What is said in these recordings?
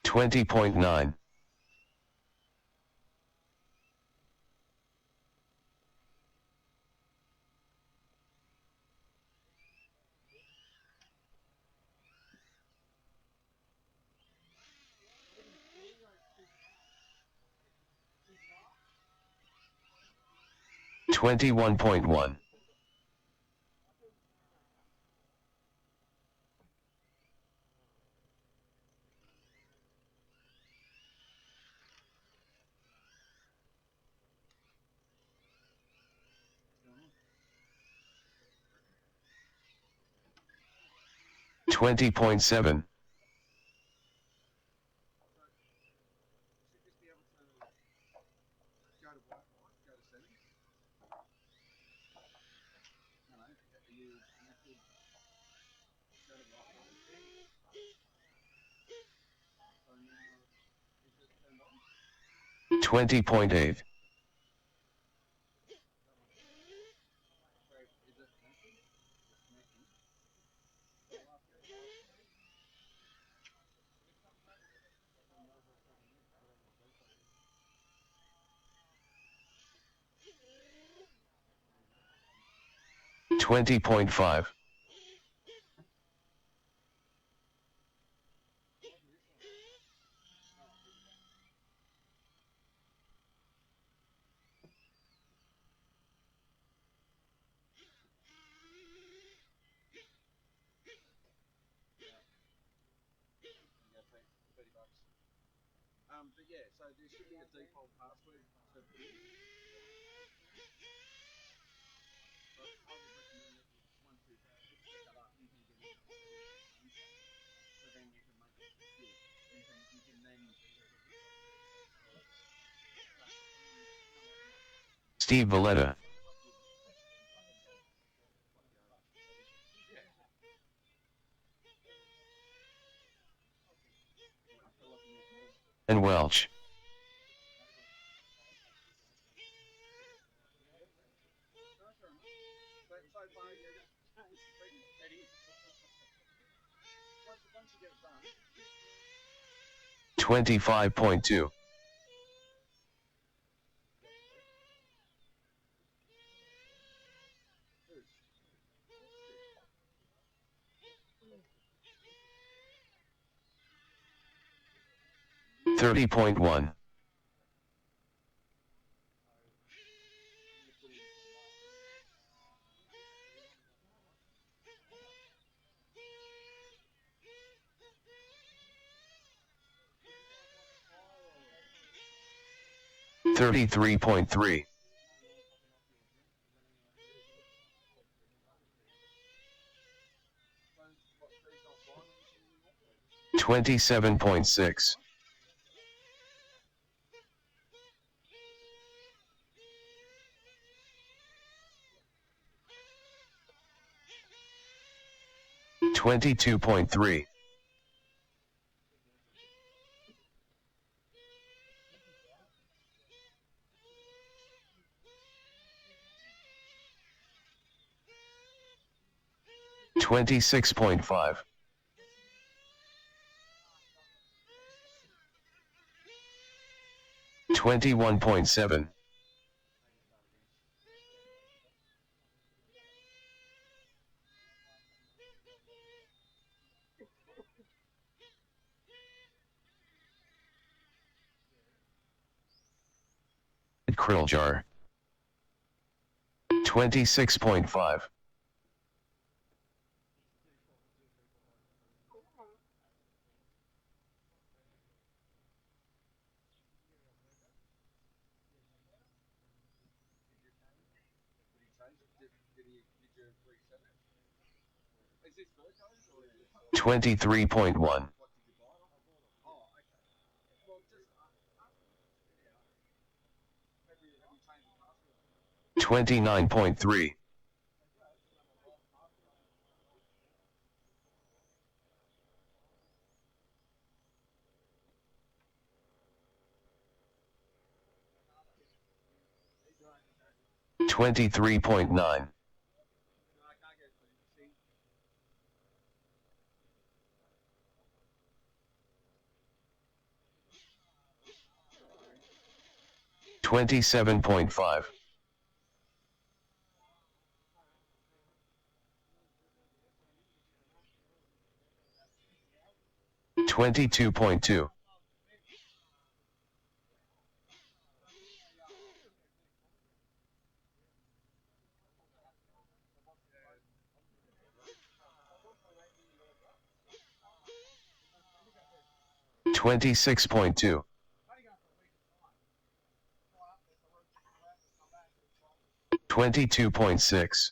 20.9. 21.1. 20.7. 20.8. 20.5. Steve Valletta. And Welch. $25.2. 30.1. 33.3. 27.6. 22.3. 26.5. 21.7. 'Krill jar. 26.5. 23.1. 29.3. 23.9. 27.5. 22.2. 26.2. 22.6.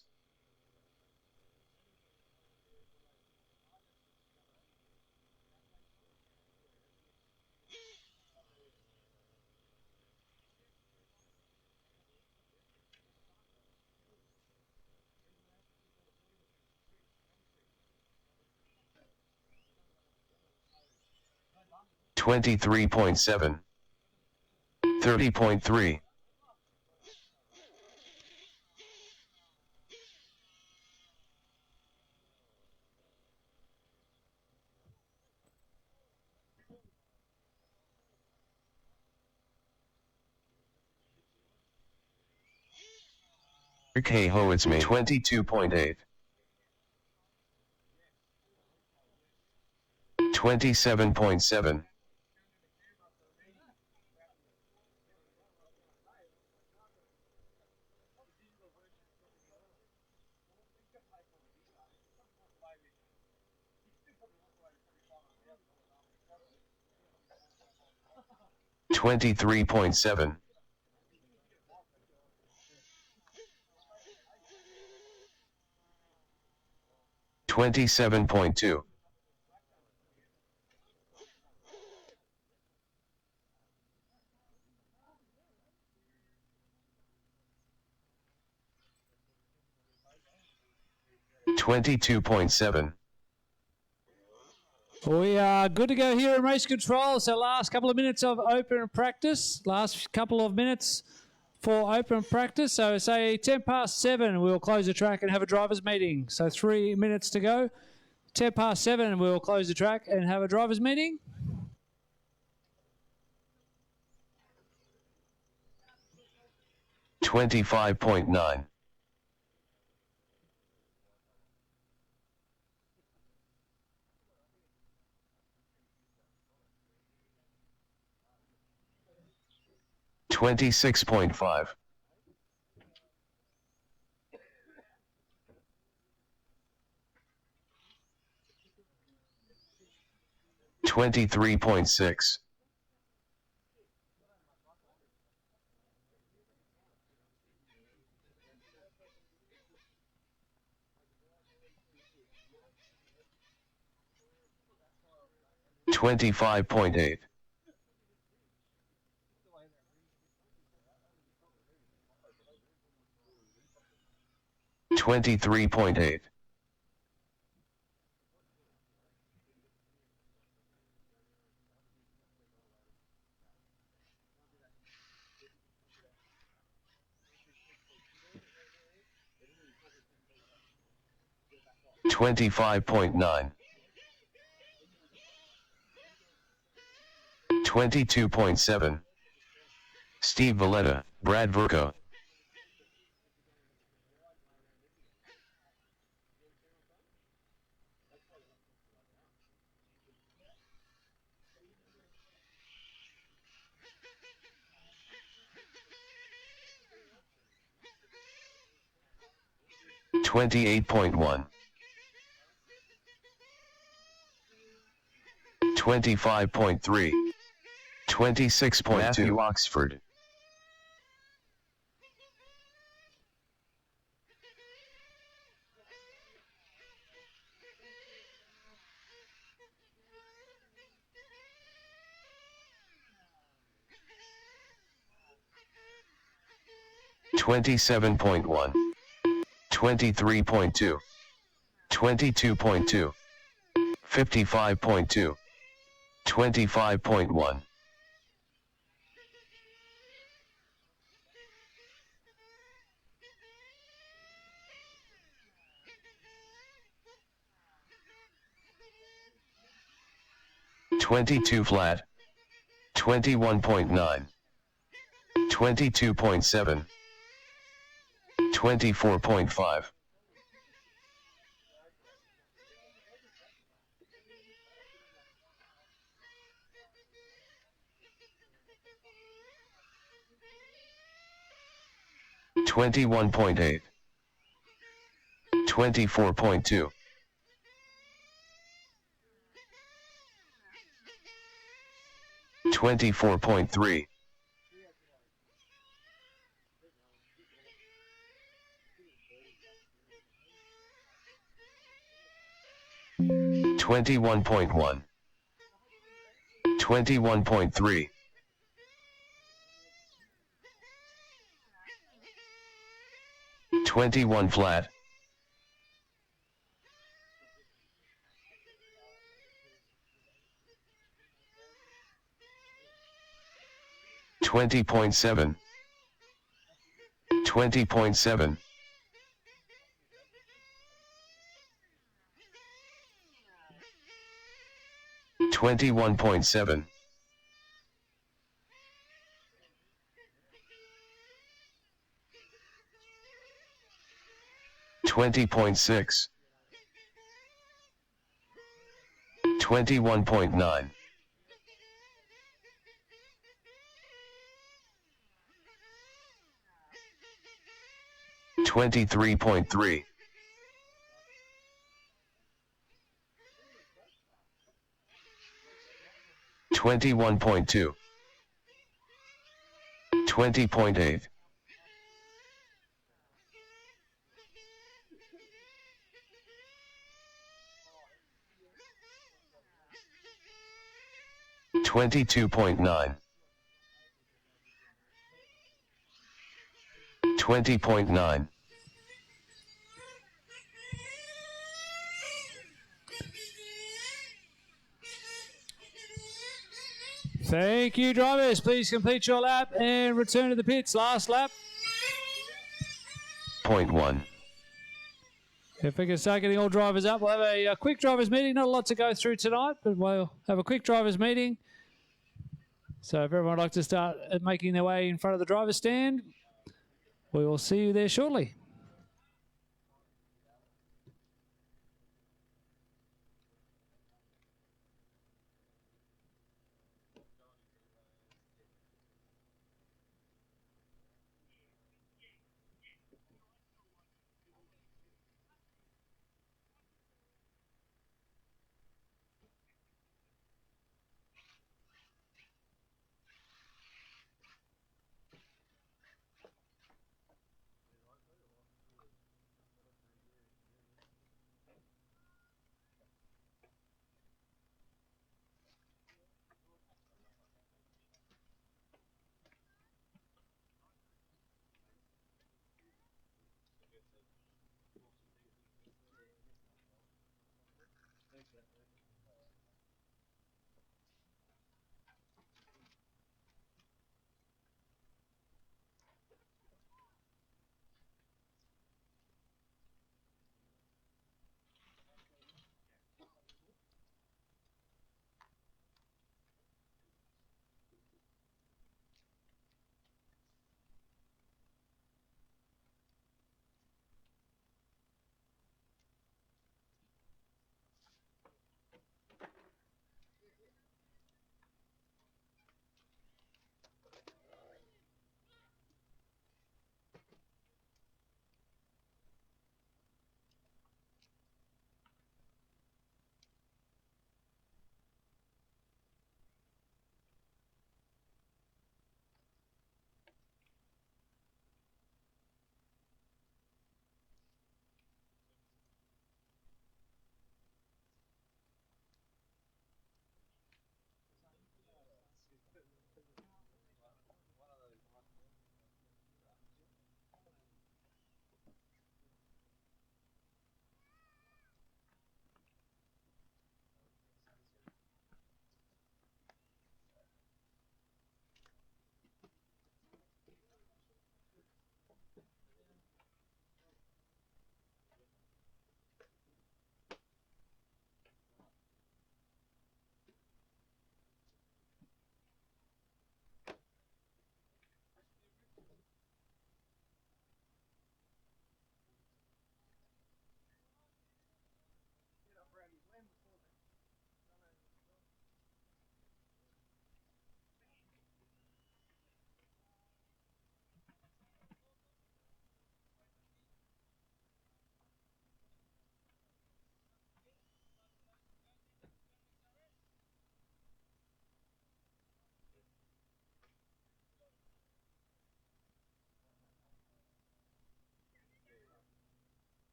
23.7. 30.3. 22.8. 27.7. 23.7. 27.2. 22.7. We are good to go here in race control. So last couple of minutes of open practice. Last couple of minutes for open practice. So say 10 past 7, we'll close the track and have a driver's meeting. So 3 minutes to go. 10 past 7, we'll close the track and have a driver's meeting. $25.9. 26.5. 23.6. 25.8. 23.8. 25.9. 22.7. Steve Valletta, Brad Verco. 28.1. 25.3. 26.2. Matthew Oxford. 27.1. 23.2. 22.2. 55.2. 25.1. 22 flat. 21.9. 22.7, 24.5, 21.8, 24.2, 24.3, 21.1, 21.3, 21 flat, 20.7, 20.7, 21.7, 20.6, 21.9, 23.3, 21.2, 20.8, 22.9, 20.9, Thank you, drivers. Please complete your lap and return to the pits. Last lap. .1. If we can start getting all drivers up, we'll have a quick drivers meeting. Not a lot to go through tonight, but we'll have a quick drivers meeting. So if everyone would like to start making their way in front of the driver's stand, we will see you there shortly.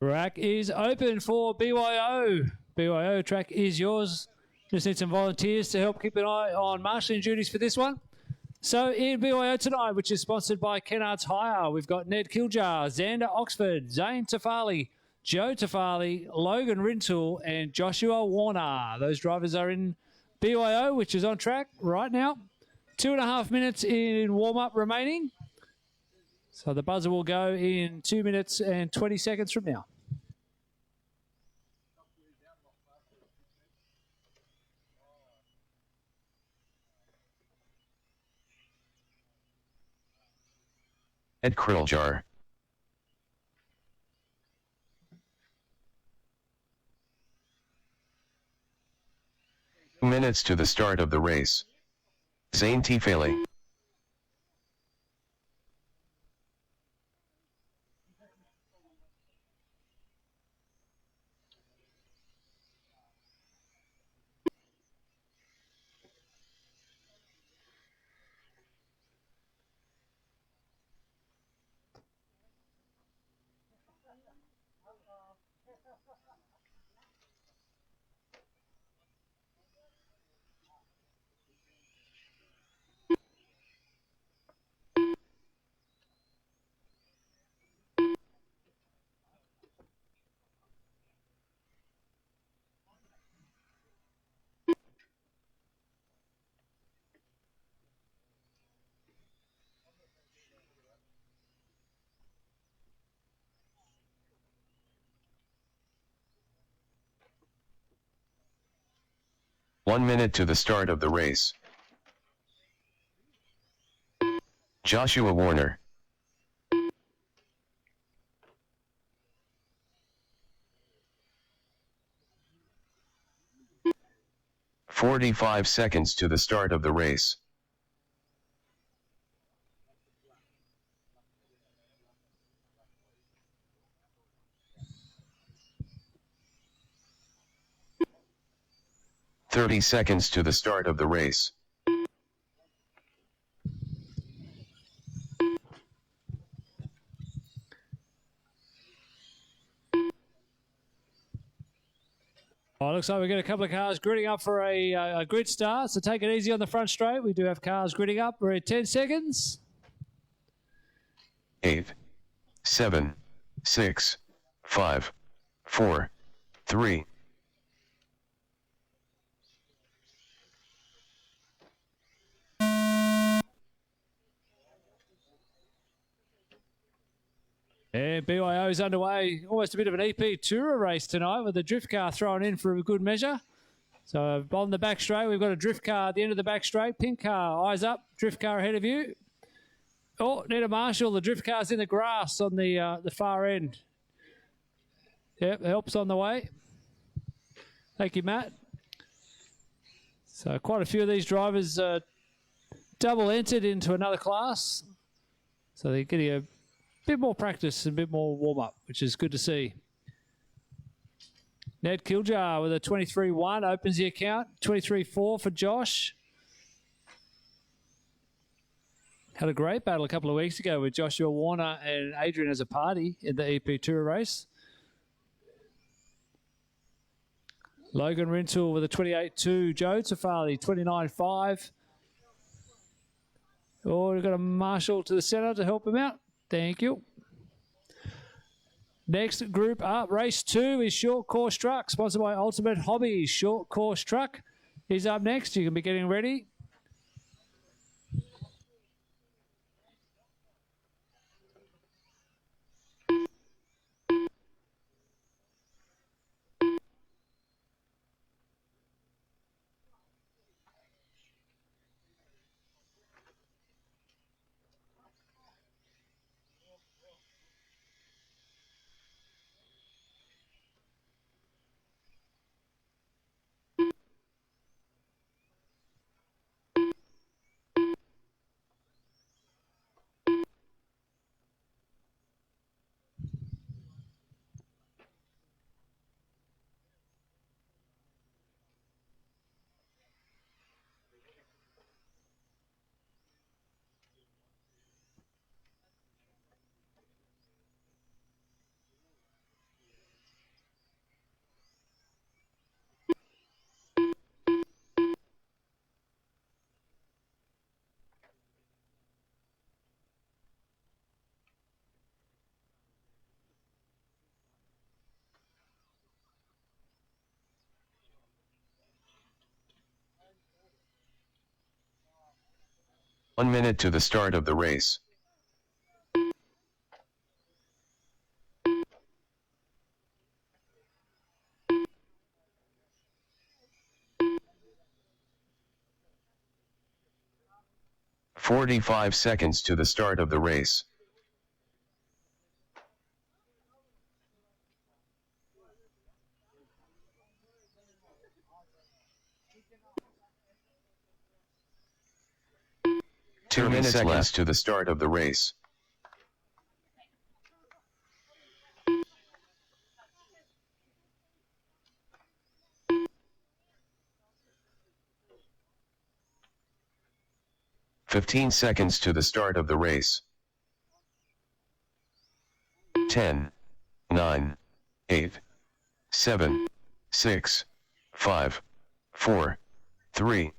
Track is open for BYO. BYO, track is yours. Just need some volunteers to help keep an eye on marshalling duties for this one. So in BYO tonight, which is sponsored by Kennard's Hire, we've got Ned Kiljar, Xander Oxford, Zane Tafali, Joe Tafali, Logan Rintoul, and Joshua Warner. Those drivers are in BYO, which is on track right now. 2.5 minutes in warm-up remaining. So the buzzer will go in 2 minutes and 20 seconds from now. Ed Krilljar. Minutes to the start of the race. Zane Tafali. One minute to the start of the race. Joshua Warner. "45 seconds to the start of the race. "30 seconds to the start of the race. Well, it looks like we've got a couple of cars gridding up for a grid start, so take it easy on the front straight. We do have cars gridding up. We're at 10 seconds. 8, 7, 6, 5, 4, 3, And BYO is underway. Almost a bit of an EP Tourer race tonight with the drift car thrown in for a good measure. So on the back straight, we've got a drift car at the end of the back straight. Pink car, eyes up, drift car ahead of you. Oh, need a marshal. The drift car's in the grass on the far end. Yep, help's on the way. Thank you, Matt. So quite a few of these drivers double entered into another class. So they're getting a bit more practice and a bit more warm-up, which is good to see. Ned Kiljar with a 23-1 opens the account. 23-4 for Josh. Had a great battle a couple of weeks ago with Joshua Warner and Adrian as a party in the EP Tour race. Logan Rintoul with a 28-2. Joe Tafali, 29-5. Oh, we've got a marshal to the centre to help him out. Thank you. Next group up, race 2 is Short Course Truck, sponsored by Ultimate Hobbies. Short Course Truck is up next. You can be getting ready. 1 minute to the start of the race. "45 seconds to the start of the race. Two minutes left to the start of the race. "15 seconds to the start of the race. 10, 9, 8, 7, 6, 5, 4, 3.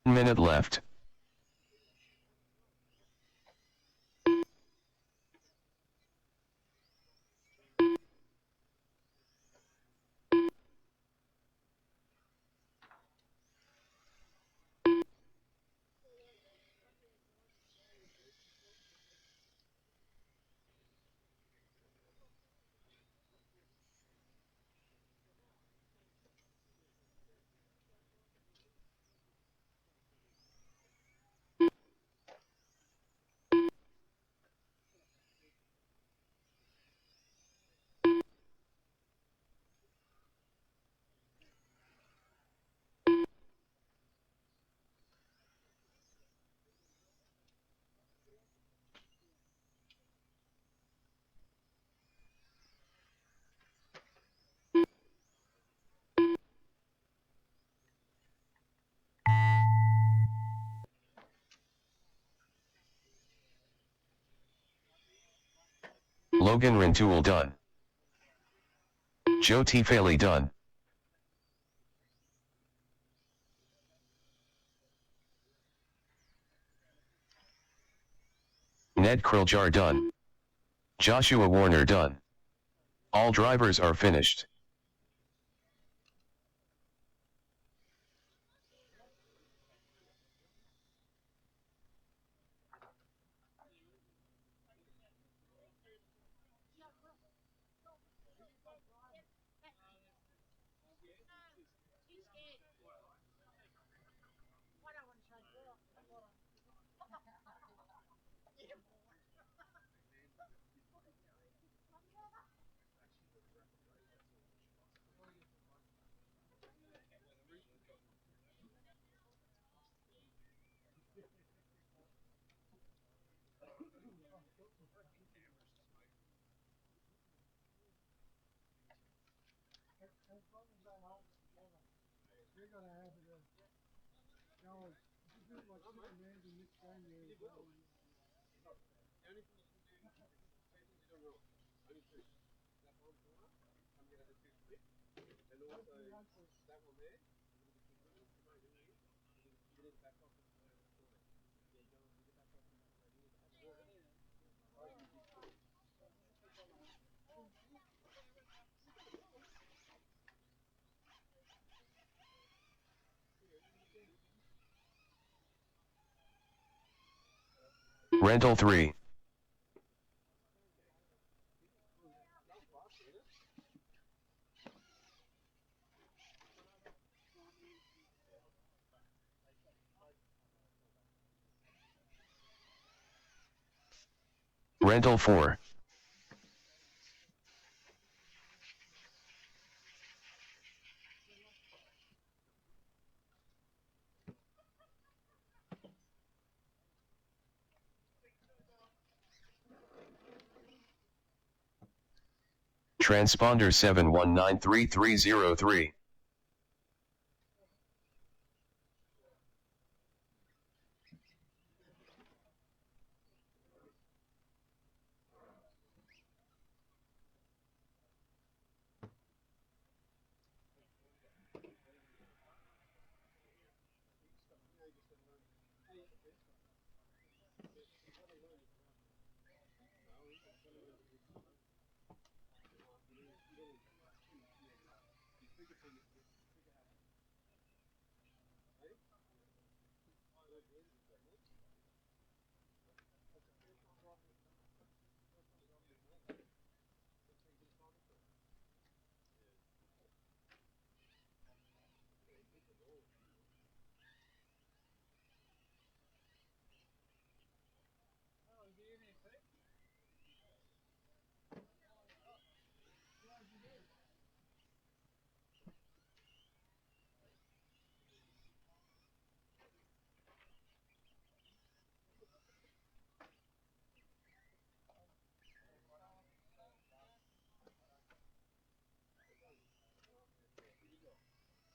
Minute left. Logan Rintoul done. Joe Tifali done. Ned Krilljar done. Joshua Warner done. All drivers are finished. Rental 3. Rental 4. Transponder 7193303.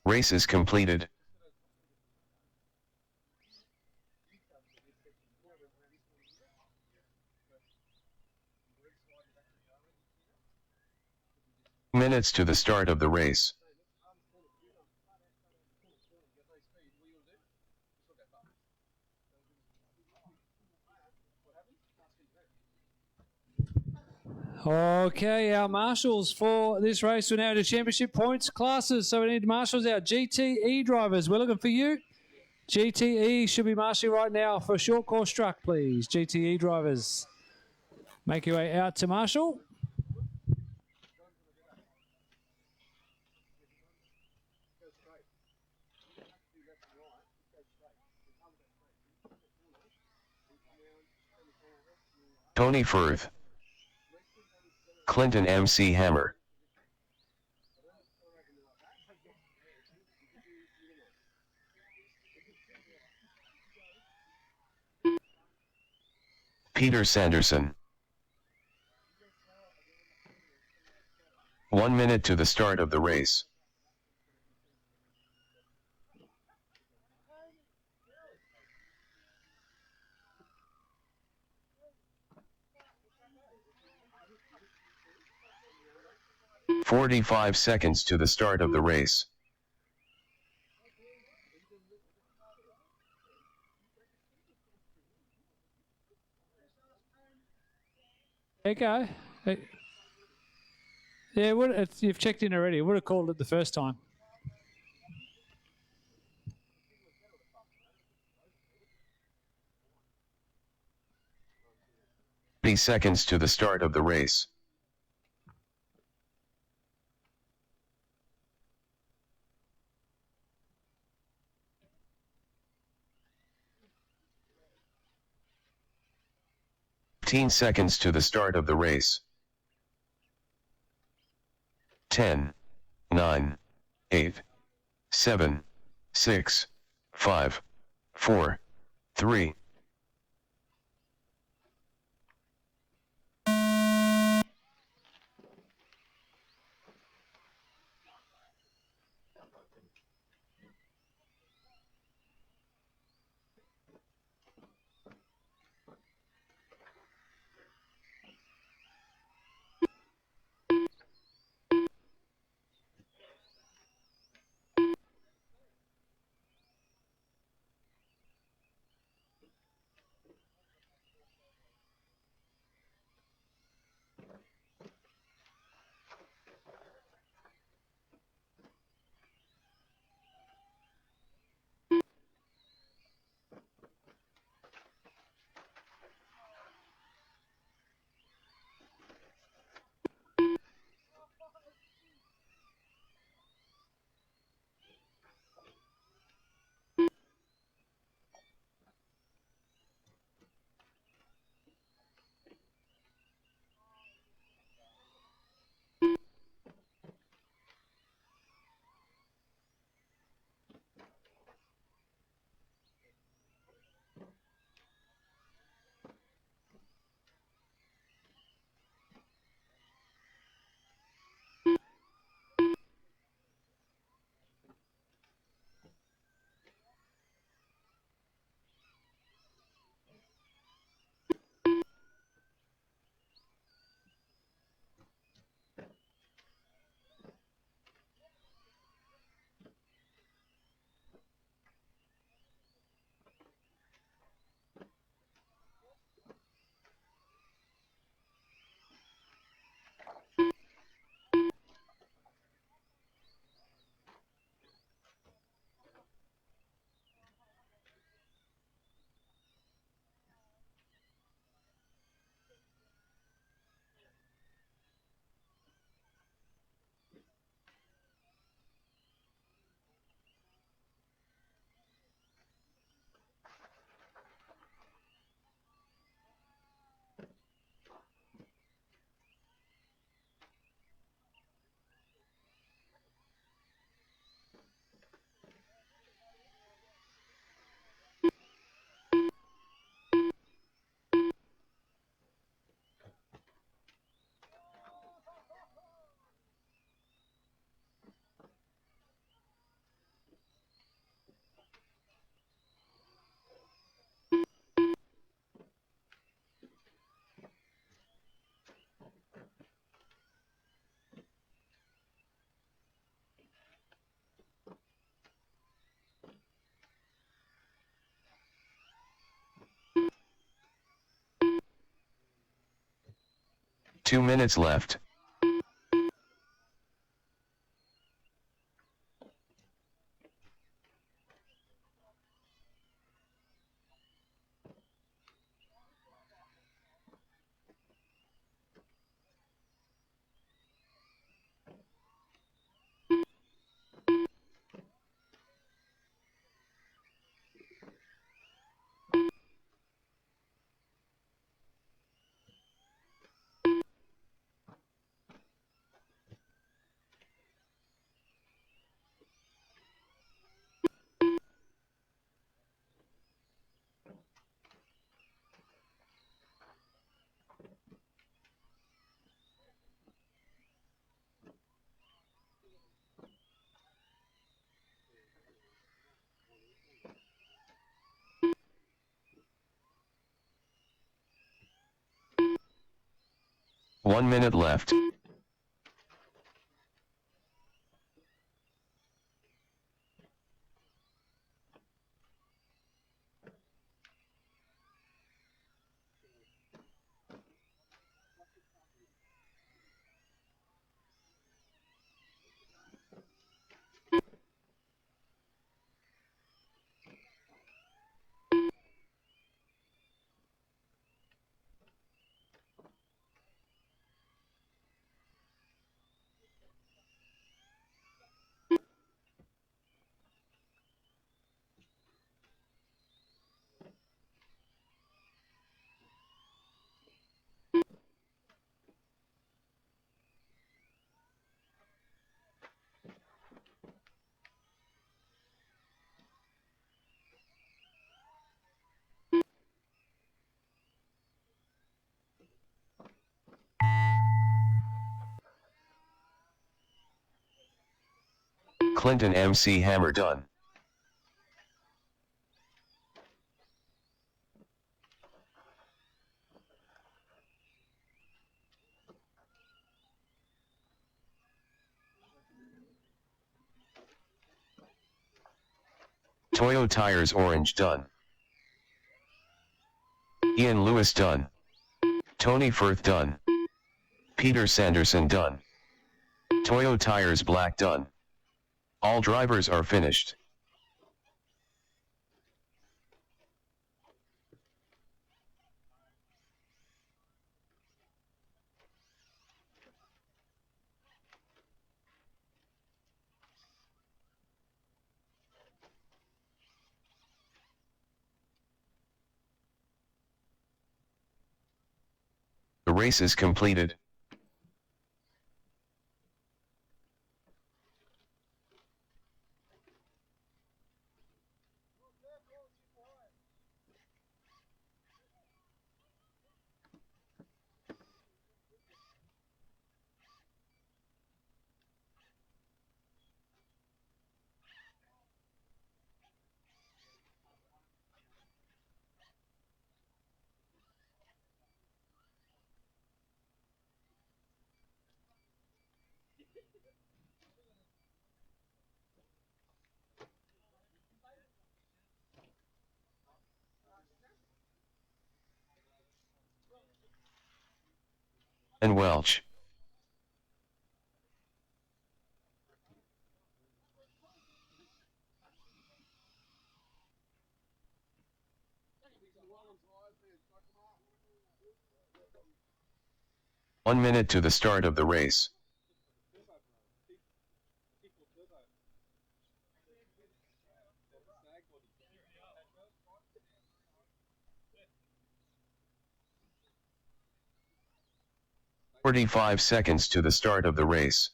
Race is completed. Minutes to the start of the race. Okay, our marshals for this race are now to championship points classes. So we need marshals, our GTE drivers. We're looking for you. GTE should be marshalling right now for a short course truck, please. GTE drivers. Make your way out to marshal. Tony Firth. Clinton MC Hammer. Peter Sanderson. 1 minute to the start of the race. "45 seconds to the start of the race. Okay. Yeah, you've checked in already. Would have called it the first time. Seconds to the start of the race. Seconds to the start of the race. 10, 9, 8, 7, 6, 5, 4, 3. 2 minutes left. One minute left. Clinton MC Hammer done. Toyo Tires Orange done. Ian Lewis done. Tony Firth done. Peter Sanderson done. Toyo Tires Black done. All drivers are finished. The race is completed. And Welch. One minute to the start of the race. "45 seconds to the start of the race.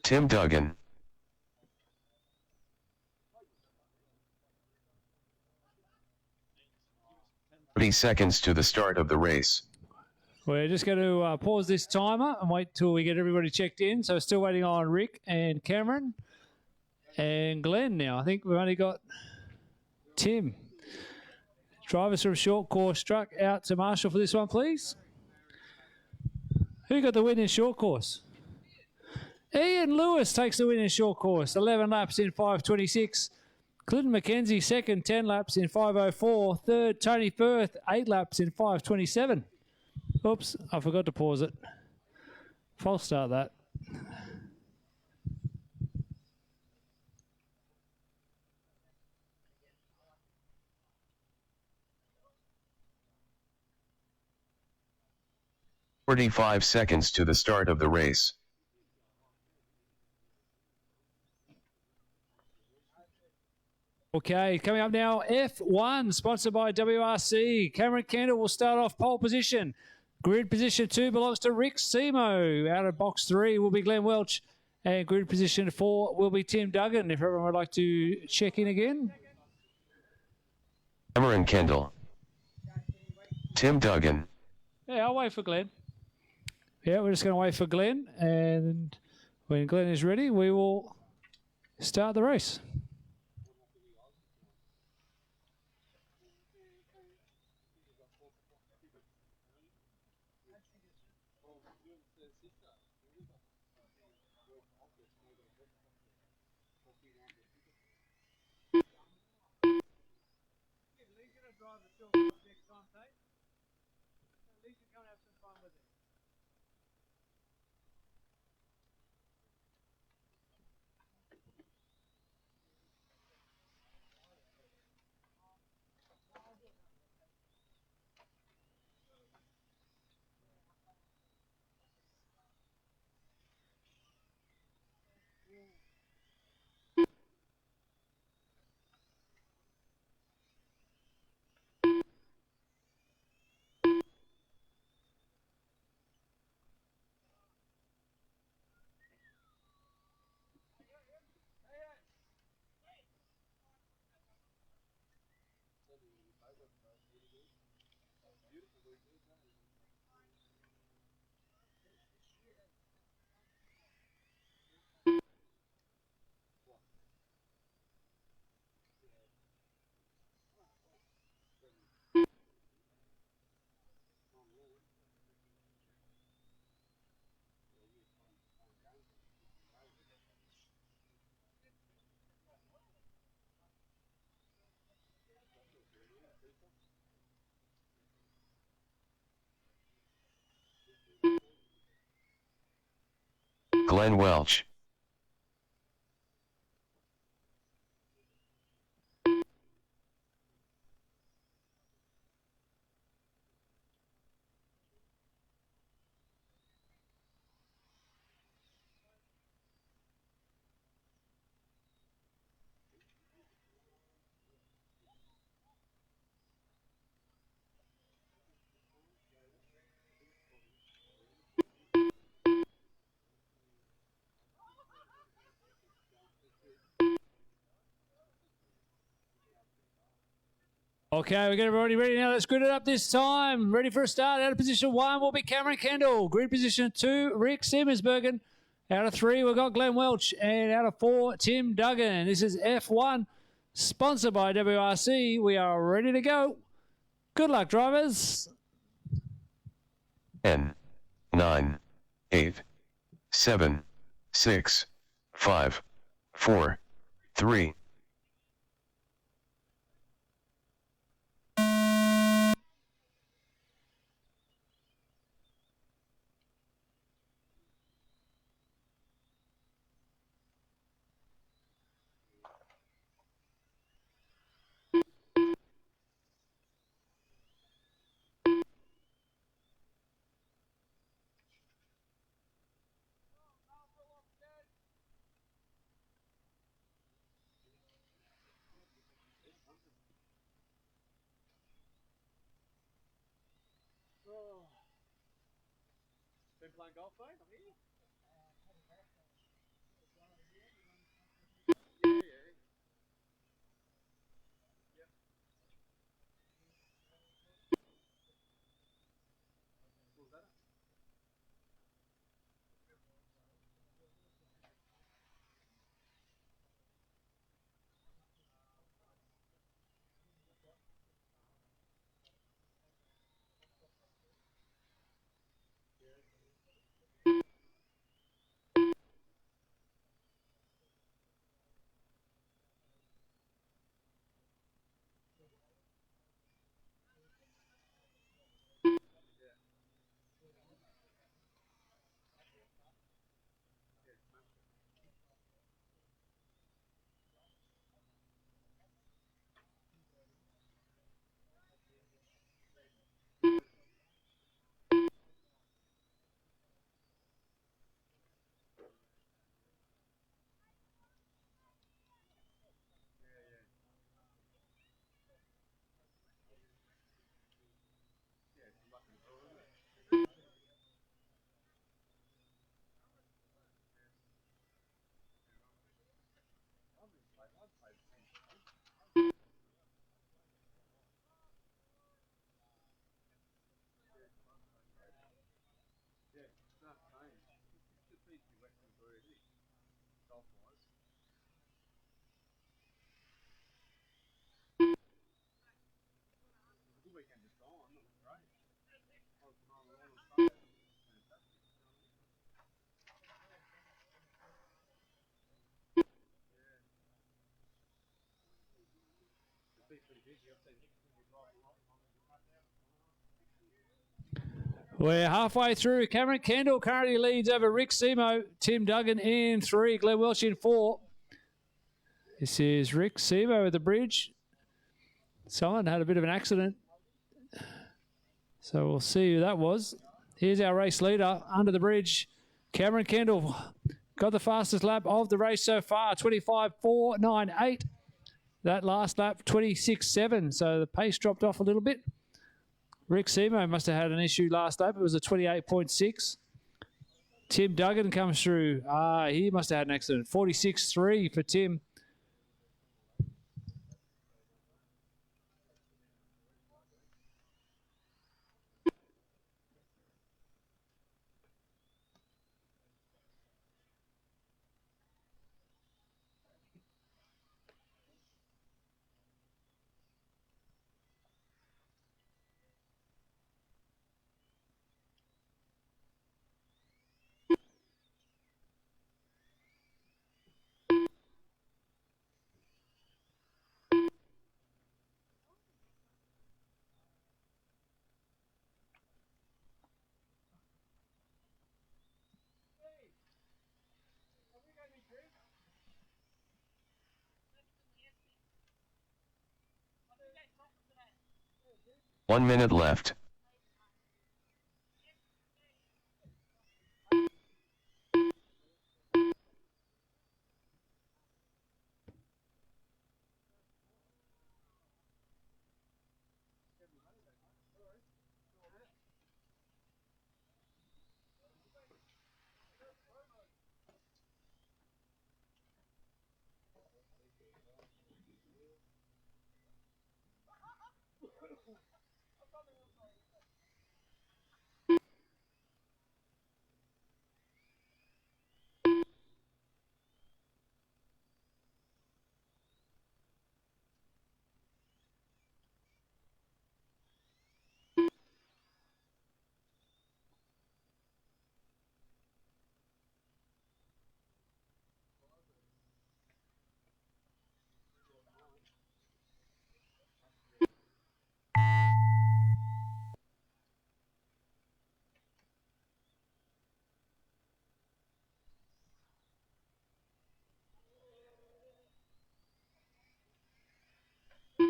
Tim Duggan. "30 seconds to the start of the race. We're just going to pause this timer and wait till we get everybody checked in. So still waiting on Rick and Cameron and Glenn now. I think we've only got Tim. Drivers from short course truck out to Marshall for this one, please. Who got the win in short course? Ian Lewis takes the win in short course. 11 laps in 5:26. Clinton McKenzie, second, 10 laps in 5:04. Third, Tony Firth, 8 laps in 5:27. Oops, I forgot to pause it. False start that. "45 seconds to the start of the race. Okay, coming up now, F1, sponsored by WRC. Cameron Kendall will start off pole position. Grid position 2 belongs to Rick Simo. Out of box 3 will be Glenn Welch. And grid position 4 will be Tim Duggan. If everyone would like to check in again. Cameron Kendall. Tim Duggan. Yeah, I'll wait for Glenn. Yeah, we're just going to wait for Glenn. And when Glenn is ready, we will start the race. Glenn Welch. Okay, we're getting everybody ready now. Let's grid it up this time. Ready for a start. Out of position 1 will be Cameron Kendall. Grid position 2, Rick Simmersbergen. Out of 3, we've got Glenn Welch. And out of 4, Tim Duggan. This is F1, sponsored by WRC. We are ready to go. Good luck, drivers. 10, 9, 8, 7, 6, 5, 4, 3, Been playing golf, mate? We're halfway through. Cameron Kendall currently leads over Rick Semo. Tim Duggan in 3. Glenn Welsh in 4. This is Rick Semo at the bridge. Someone had a bit of an accident. So we'll see who that was. Here's our race leader under the bridge. Cameron Kendall got the fastest lap of the race so far, 25.498. That last lap, 26.7. So the pace dropped off a little bit. Rick Semo must have had an issue last lap. It was a 28.6. Tim Duggan comes through. He must have had an accident. 46.3 for Tim. One minute left.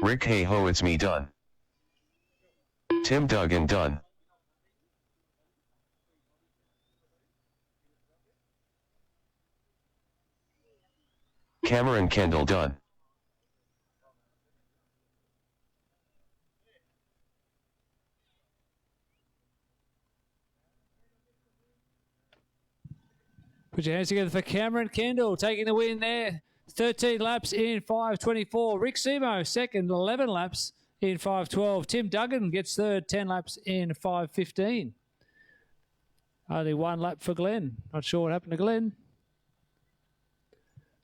Rick hey ho it's me done. Tim Duggan done. Cameron Kendall done. Put your hands together for Cameron Kendall taking the win there. 13 laps in 5.24. Rick Semo second, 11 laps in 5.12. Tim Duggan gets third, 10 laps in 5.15. Only one lap for Glenn. Not sure what happened to Glenn.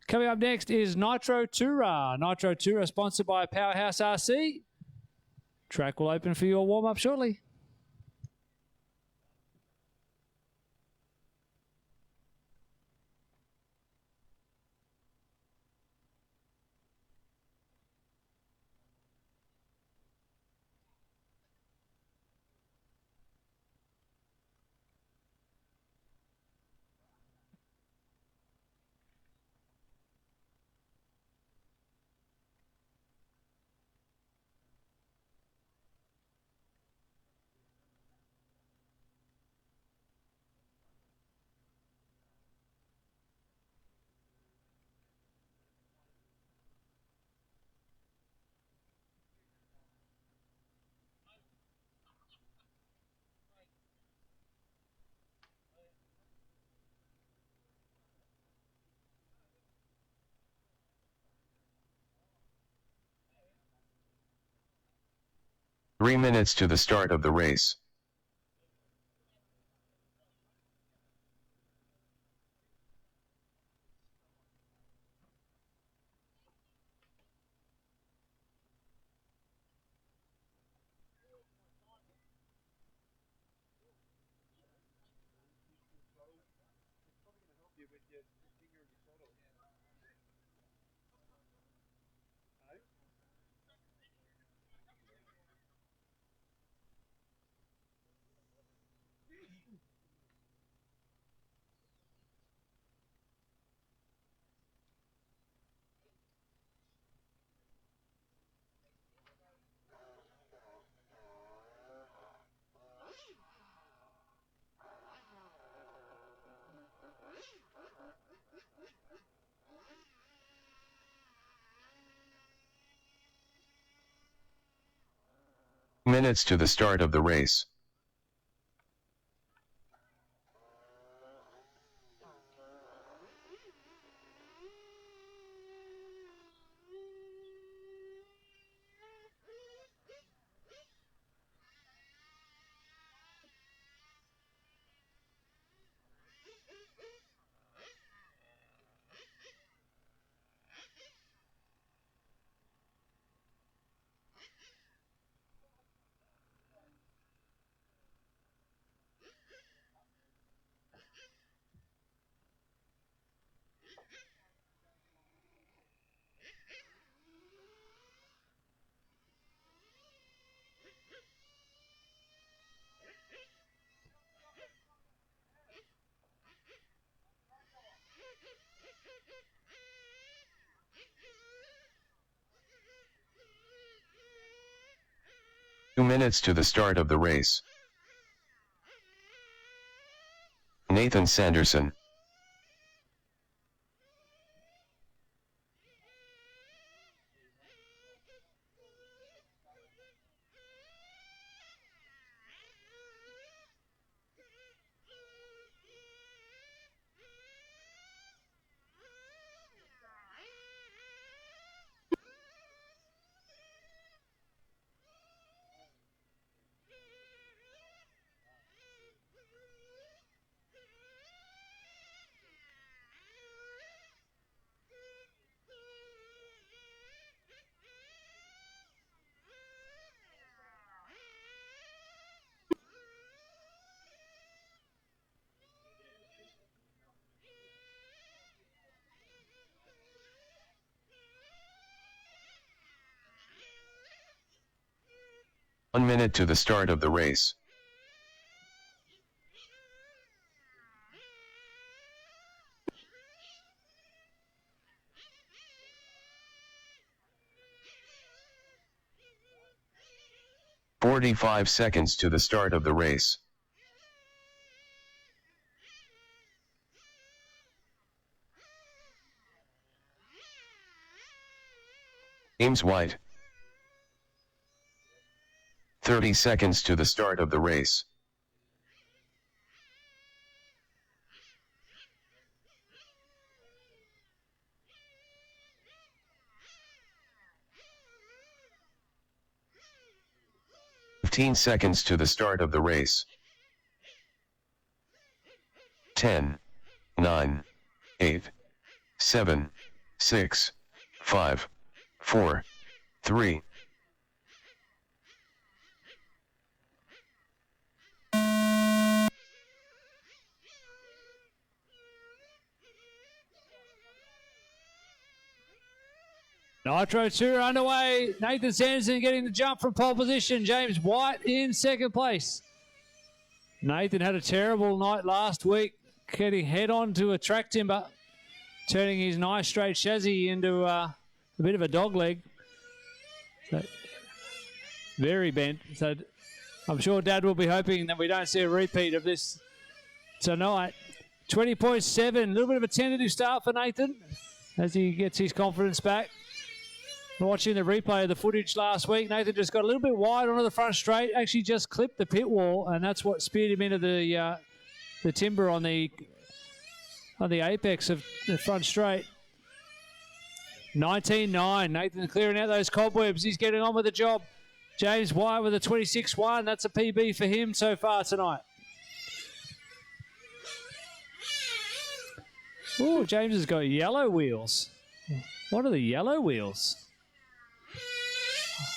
Coming up next is Nitro Toura. Nitro Toura sponsored by Powerhouse RC. Track will open for your warm-up shortly. Three minutes to the start of the race. Minutes to the start of the race. Two minutes to the start of the race. Nathan Sanderson. One minute to the start of the race. "45 seconds to the start of the race. James White. 30 seconds to the start of the race. "15 seconds to the start of the race. 10, 9, 8, 7, 6, 5, 4, 3. Nitro Tour underway. Nathan Sanderson getting the jump from pole position. James White in second place. Nathan had a terrible night last week, getting head on to a track timber, turning his nice straight chassis into a bit of a dog leg. So, very bent. So I'm sure Dad will be hoping that we don't see a repeat of this tonight. 20.7, a little bit of a tentative start for Nathan as he gets his confidence back. Watching the replay of the footage last week, Nathan just got a little bit wide onto the front straight, actually just clipped the pit wall, and that's what speared him into the timber on the apex of the front straight. 19.9, Nathan clearing out those cobwebs. He's getting on with the job. James White with a 26.1. That's a PB for him so far tonight. Oh, James has got yellow wheels. What are the yellow wheels?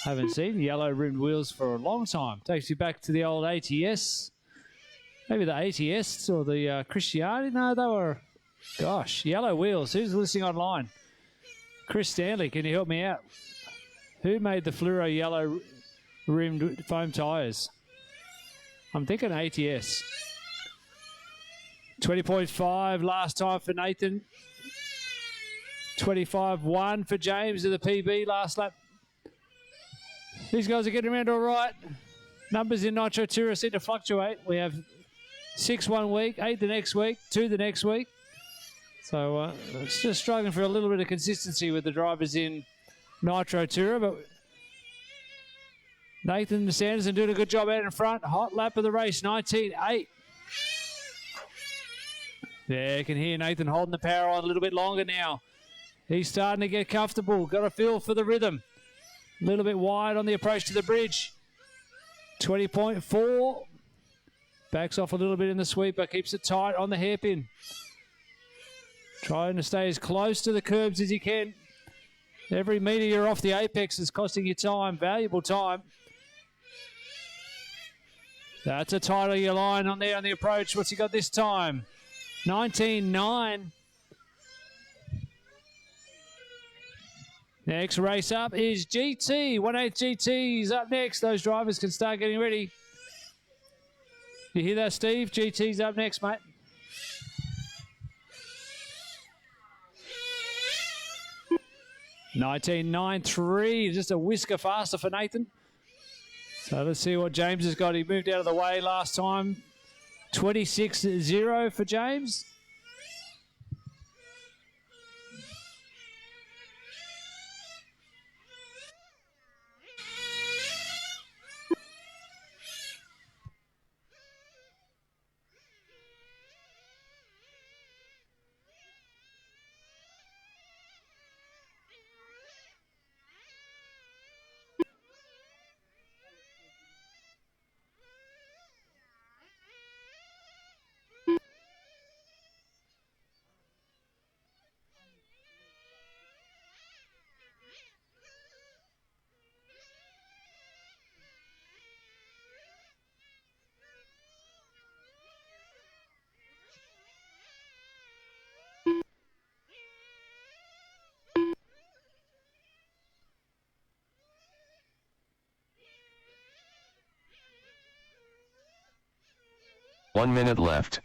Haven't seen yellow rimmed wheels for a long time. Takes you back to the old ATS. Maybe the ATS or the Christiani. No, they were Gosh, yellow wheels. Who's listening online? Chris Stanley, can you help me out? Who made the fluoro yellow rimmed foam tyres? I'm thinking ATS. 20.5 last time for Nathan. 25.1 for James of the PB last lap. These guys are getting around all right. Numbers in Nitro Tour seem to fluctuate. We have 6 one week, 8 the next week, 2 the next week. So it's just struggling for a little bit of consistency with the drivers in Nitro Tour, but Nathan Sanderson doing a good job out in front. Hot lap of the race, 19.8. Yeah, you can hear Nathan holding the power on a little bit longer now. He's starting to get comfortable. Got a feel for the rhythm. A little bit wide on the approach to the bridge. 20.4. Backs off a little bit in the sweeper. Keeps it tight on the hairpin. Trying to stay as close to the curbs as you can. Every metre you're off the apex is costing you time, valuable time. That's a tighter your line on there on the approach. What's he got this time? 19.9. Next race up is GT. 1/8 GT is up next. Those drivers can start getting ready. You hear that, Steve? GT's up next, mate. $19.93, just a whisker faster for Nathan. So let's see what James has got. He moved out of the way last time. 26.0 for James. One minute left.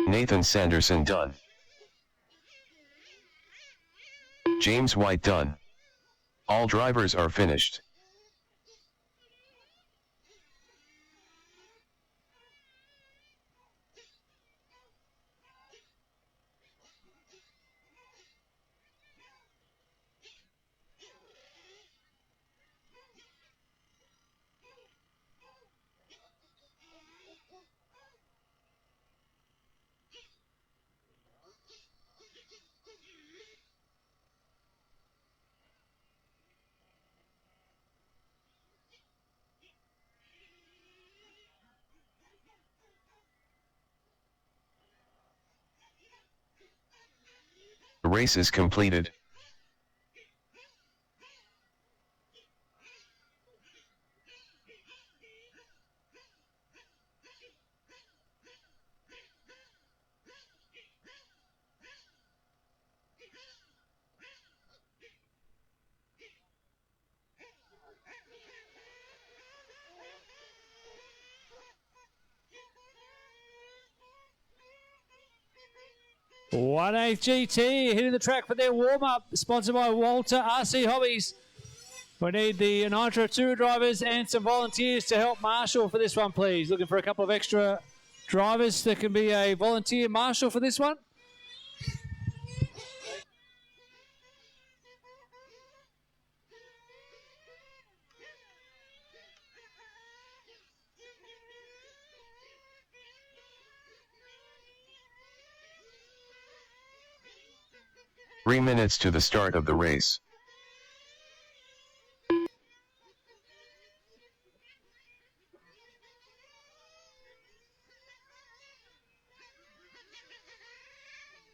Nathan Sanderson done. James White done. All drivers are finished. The race is completed. 1/8 GT hitting the track for their warm-up, sponsored by Walter RC Hobbies. We need the Nitro 2 drivers and some volunteers to help marshal for this one, please. Looking for a couple of extra drivers that can be a volunteer marshal for this one. Three minutes to the start of the race.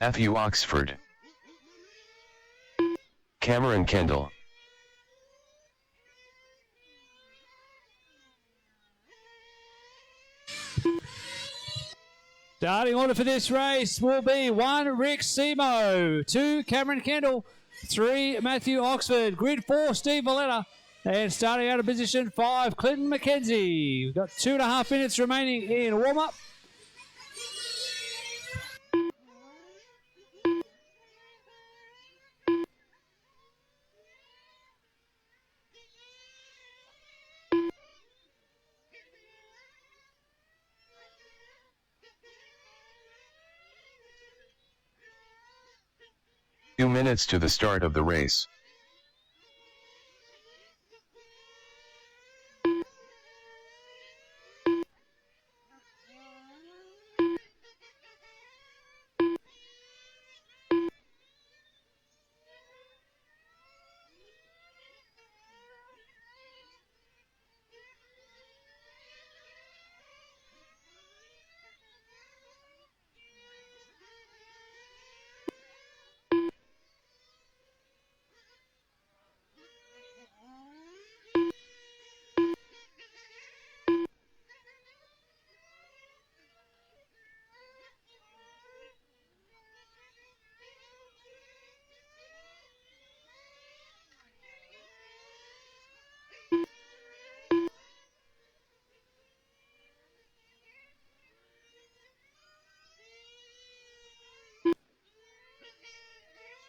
FU Oxford. Cameron Kendall. Starting order for this race will be 1, Rick Simo, 2, Cameron Kendall, 3, Matthew Oxford, grid 4, Steve Valletta, and starting out of position 5, Clinton McKenzie. We've got 2.5 minutes remaining in warm-up. Two minutes to the start of the race.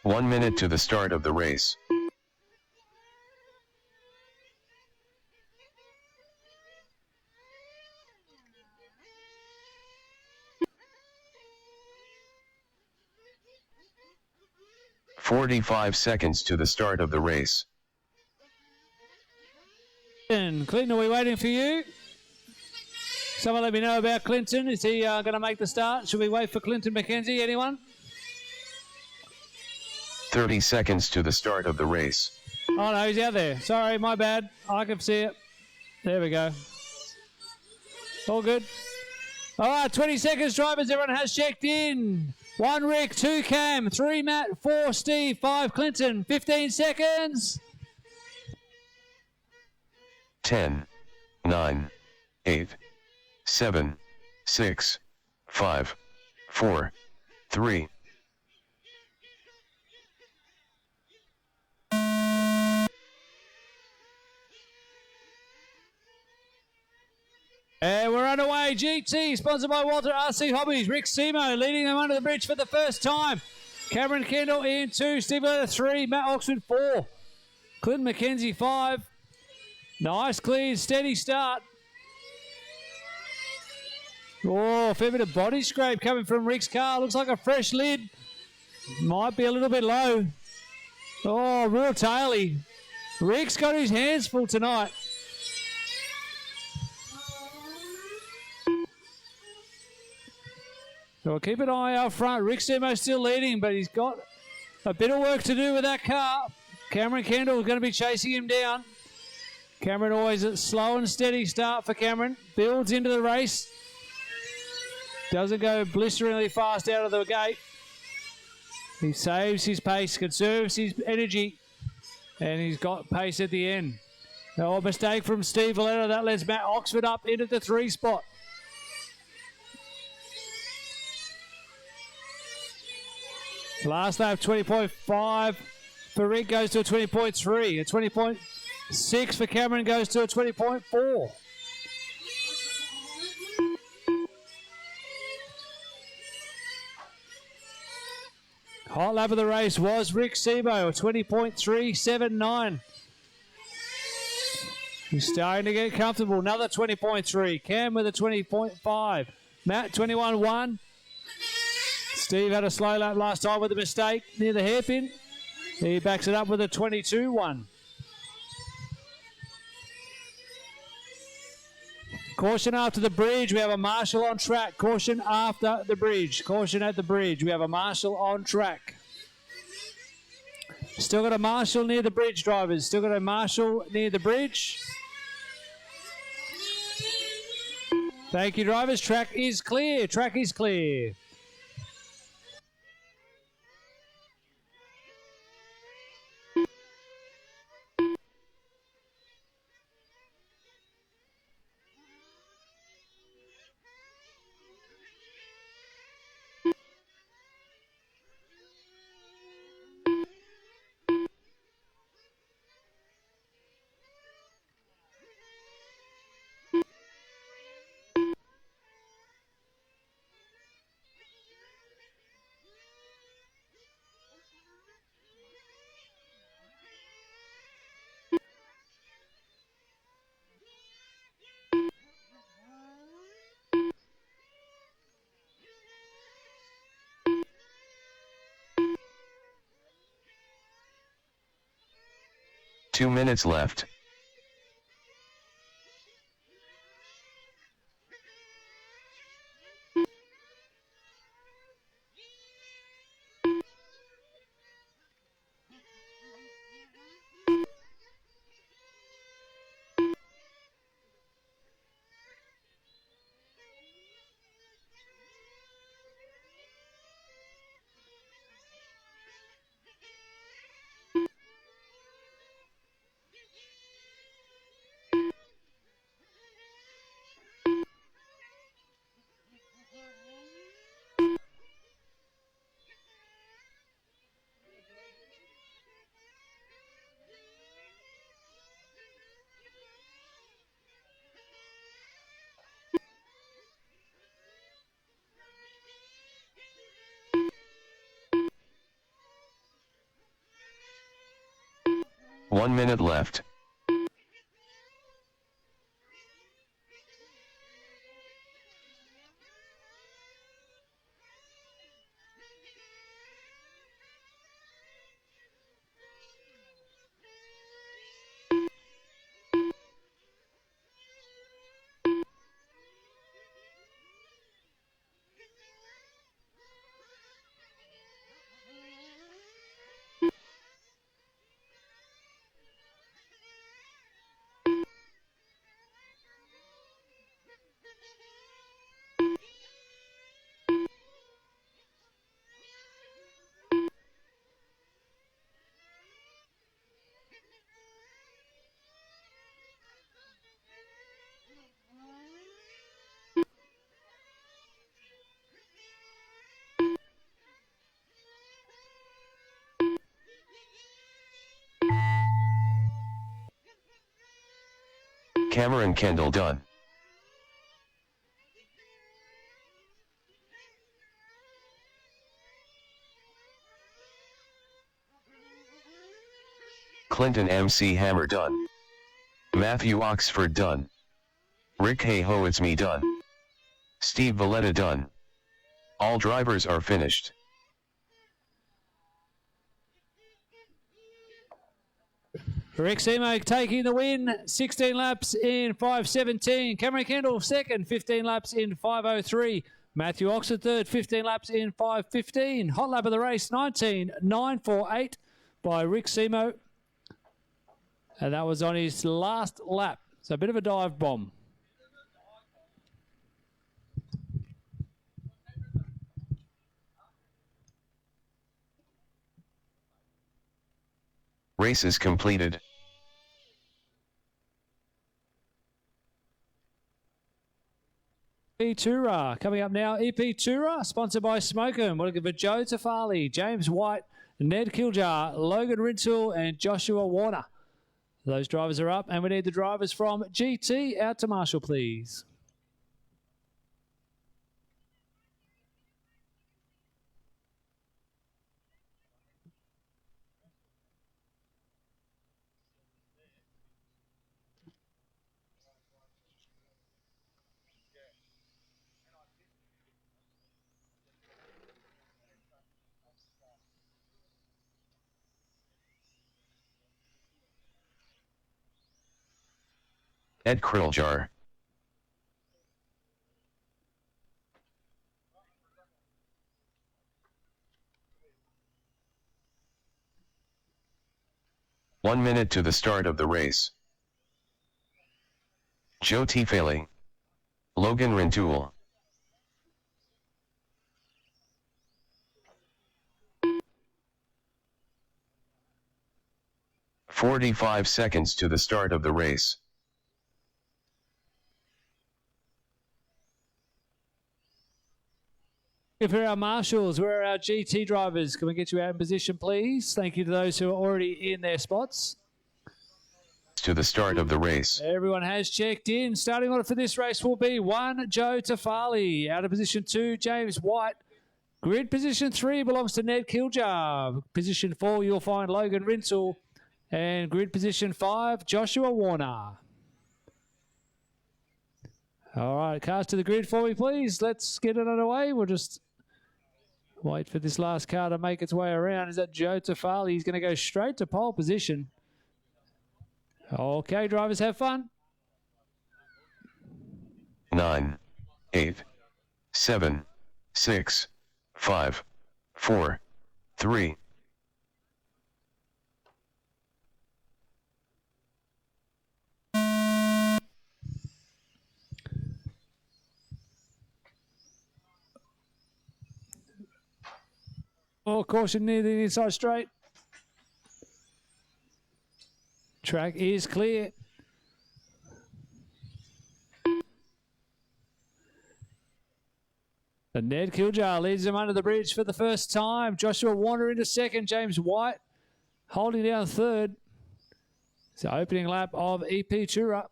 One minute to the start of the race. "45 seconds to the start of the race. Clinton, are we waiting for you? Someone let me know about Clinton. Is he going to make the start? Should we wait for Clinton McKenzie? Anyone? 30 seconds to the start of the race. Oh, no, he's out there. Sorry, my bad. I can see it. There we go. All good. All right, 20 seconds, drivers. Everyone has checked in. 1 Rick, 2 Cam, 3 Matt, 4 Steve, 5 Clinton. 15 seconds. 10, 9, 8, 7, 6, 5, 4, 3. And we're underway. GT, sponsored by Walter RC Hobbies. Rick Simo leading them under the bridge for the first time. Cameron Kendall in 2, Steve Letter 3, Matt Oxford 4, Clinton McKenzie 5. Nice, clean, steady start. Oh, a fair bit of body scrape coming from Rick's car. Looks like a fresh lid. Might be a little bit low. Oh, real taily. Rick's got his hands full tonight. So we'll keep an eye out front. Rick Simo still leading, but he's got a bit of work to do with that car. Cameron Kendall is going to be chasing him down. Cameron always a slow and steady start for Cameron. Builds into the race. Doesn't go blisteringly fast out of the gate. He saves his pace, conserves his energy, and he's got pace at the end. No mistake from Steve Valletta. That lets Matt Oxford up into the 3 spot. Last lap, 20.5 for Rick goes to a 20.3. A 20.6 for Cameron goes to a 20.4. Hot lap of the race was Rick Sebo, 20.379. He's starting to get comfortable. Another 20.3. Cam with a 20.5. Matt, 21.1. Steve had a slow lap last time with a mistake near the hairpin. He backs it up with a 22.1. Caution after the bridge. We have a marshal on track. Caution after the bridge. Caution at the bridge. We have a marshal on track. Still got a marshal near the bridge, drivers. Still got a marshal near the bridge. Thank you, drivers. Track is clear. Track is clear. Two minutes left. One minute left. Cameron Kendall done. Clinton MC Hammer done. Matthew Oxford done. Rick Hey Ho It's Me done. Steve Valletta done. All drivers are finished. Rick Semo taking the win, 16 laps in 5:17. Cameron Kendall second, 15 laps in 5:03. Matthew Oxford third, 15 laps in 5:15. Hot lap of the race, 19.948 by Rick Semo. And that was on his last lap. So a bit of a dive bomb. Race is completed. EP Toura coming up now. EP Toura, sponsored by Smokem. We're looking for Joe Tafali, James White, Ned Kiljar, Logan Rintoul, and Joshua Warner. Those drivers are up, and we need the drivers from GT out to Marshall, please. Ed Krilljar. One minute to the start of the race. Joe Tifele. Logan Rintoul. "45 seconds to the start of the race. If we're our marshals, where are our GT drivers? Can we get you out in position, please? Thank you to those who are already in their spots. To the start of the race. Everyone has checked in. Starting order for this race will be 1, Joe Tifele. Out of position 2, James White. Grid position 3 belongs to Ned Kiljar. Position 4, you'll find Logan Rintoul. And grid position 5, Joshua Warner. All right, cars to the grid for me, please. Let's get it underway. We'll just wait for this last car to make its way around. Is that Joe Tifele? He's going to go straight to pole position. Okay, drivers, have fun. 9, 8, 7, 6, 5, 4, 3. Oh, caution near the inside straight. Track is clear. And Ned Kiljar leads him under the bridge for the first time. Joshua Warner into second. James White holding down third. It's the opening lap of EP Tura.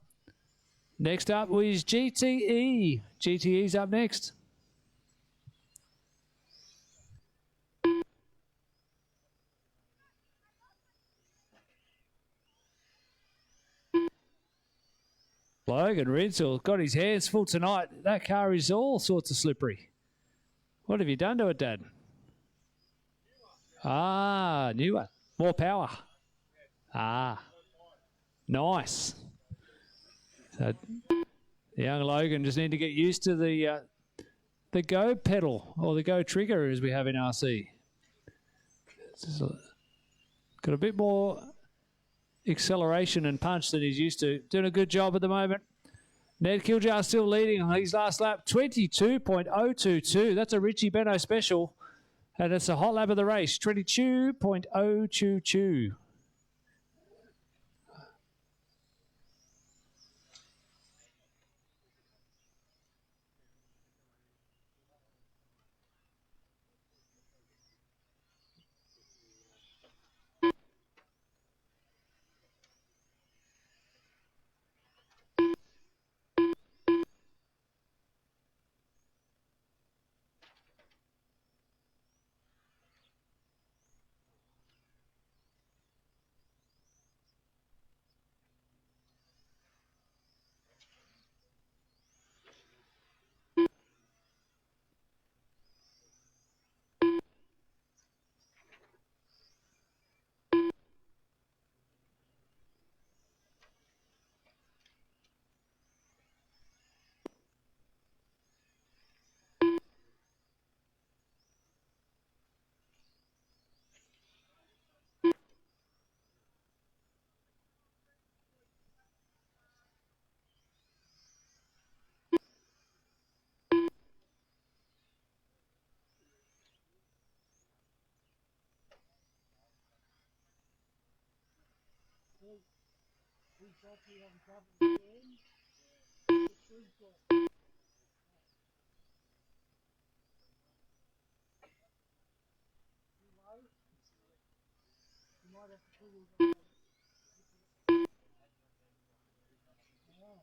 Next up is GTE. GTE's up next. Logan Rintoul got his hands full tonight. That car is all sorts of slippery. What have you done to it, Dad? Ah, new one. More power. Ah, nice. So the young Logan just need to get used to the go pedal or the go trigger as we have in RC. Got a bit more acceleration and punch than he's used to. Doing a good job at the moment. Ned Kiljar still leading on his last lap, 22.022. That's a Richie Benno special. And it's a hot lap of the race, 22.022.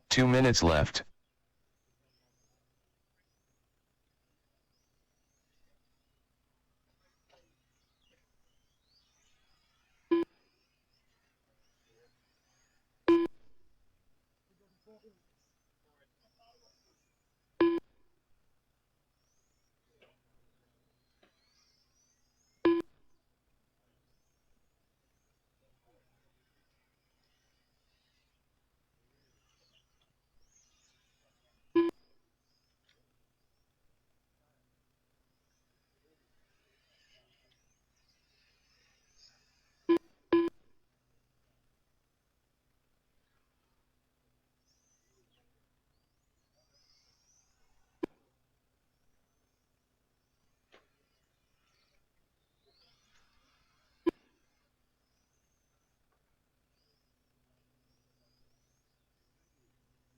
Two minutes left.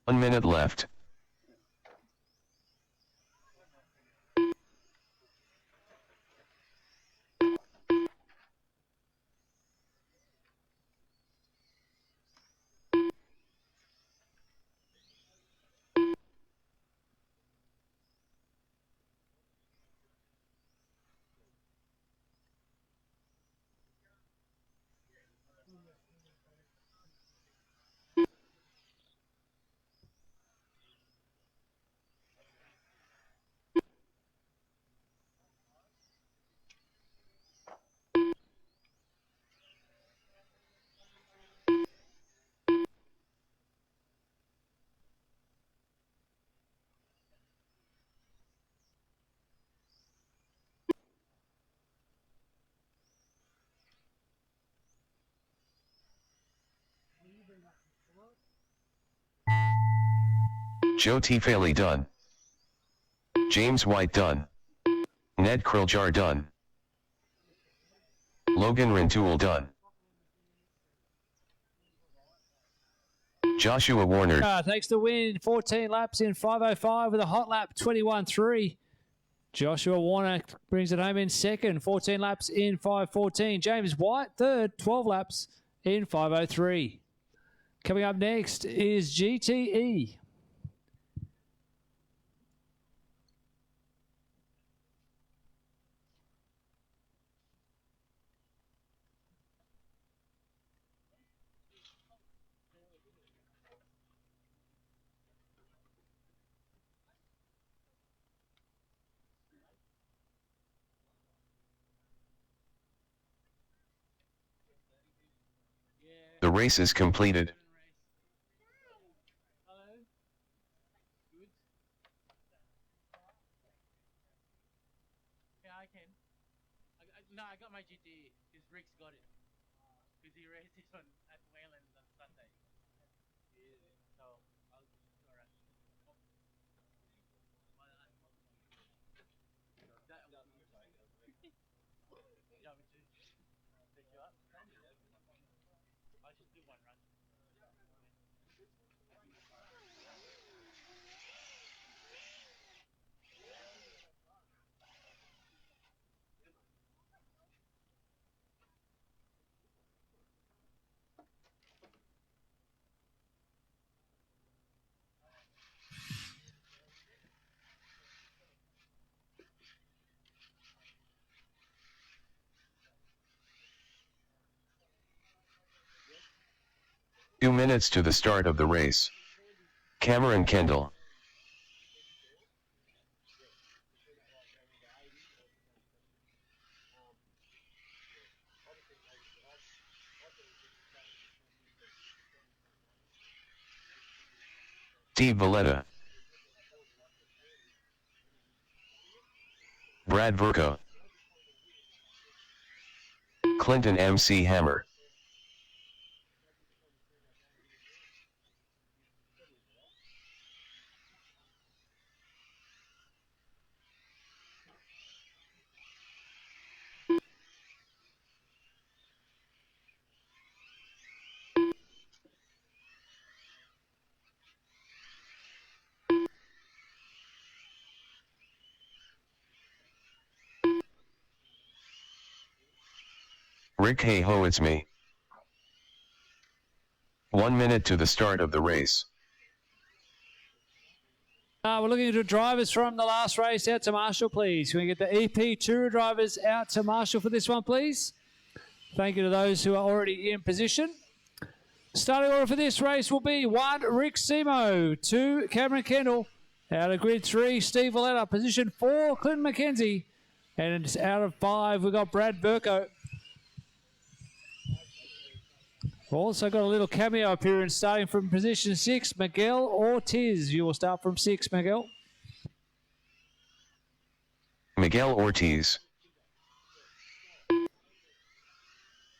1 minute left. Joe Tifali done. James White done. Ned Kriljar done. Logan Rintoul done. Joshua Warner Takes the win, 14 laps in 5:05 with a hot lap 21.3. Joshua Warner brings it home in second, 14 laps in 5:14. James White third, 12 laps in 5:03. Coming up next is GTE. The race is completed. No, I got my GT because Rick's got it. Because he raced it on at Wayland on Sunday. So I'll alright. Yeah, me too. Take you up. I should do one run. 2 minutes to the start of the race. Cameron Kendall. Steve Valletta. Brad Verco. Clinton MC Hammer. Rick Hey Ho, it's me. 1 minute to the start of the race. We're looking to drivers from the last race out to Marshall, please. Can we get the EP Tour drivers out to Marshall for this one, please? Thank you to those who are already in position. Starting order for this race will be 1, Rick Simo. 2, Cameron Kendall. Out of grid 3, Steve Valletta. Position 4, Clinton McKenzie. And out of 5, we've got Brad Burko. Also got a little cameo appearance starting from position 6, Miguel Ortiz. You will start from 6, Miguel. Miguel Ortiz.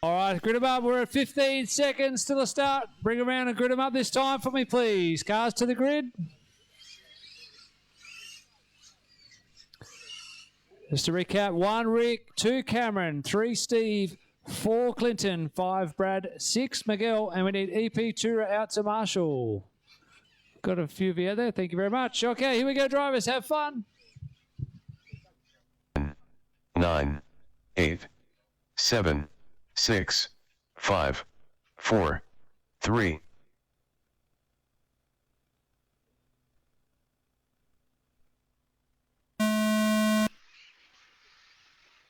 All right, grid them up. We're at 15 seconds to the start. Bring them around and grid them up this time for me, please. Cars to the grid. Just to recap, 1, Rick. 2, Cameron. 3, Steve. 4, Clinton. 5, Brad. 6, Miguel. And we need EP Tura out to Marshall. got a few of you out there. Thank you very much. Okay, here we go, drivers. Have fun. 9, 8, 7, 6, 5, 4, 3.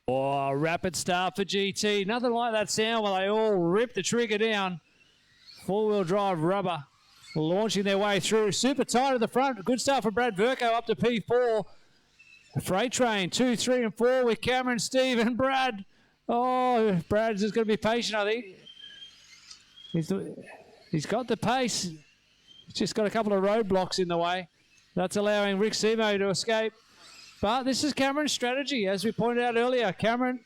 Oh, rapid start for GT. Nothing like that sound where they all rip the trigger down. Four-wheel drive rubber launching their way through. Super tight at the front. Good start for Brad Verco up to P4. Freight train 2, 3, and 4 with Cameron, Steve, and Brad. Oh, Brad's just going to be patient, I think. He's got the pace. He's just got a couple of roadblocks in the way. That's allowing Rick Simo to escape. But this is Cameron's strategy, as we pointed out earlier. Cameron,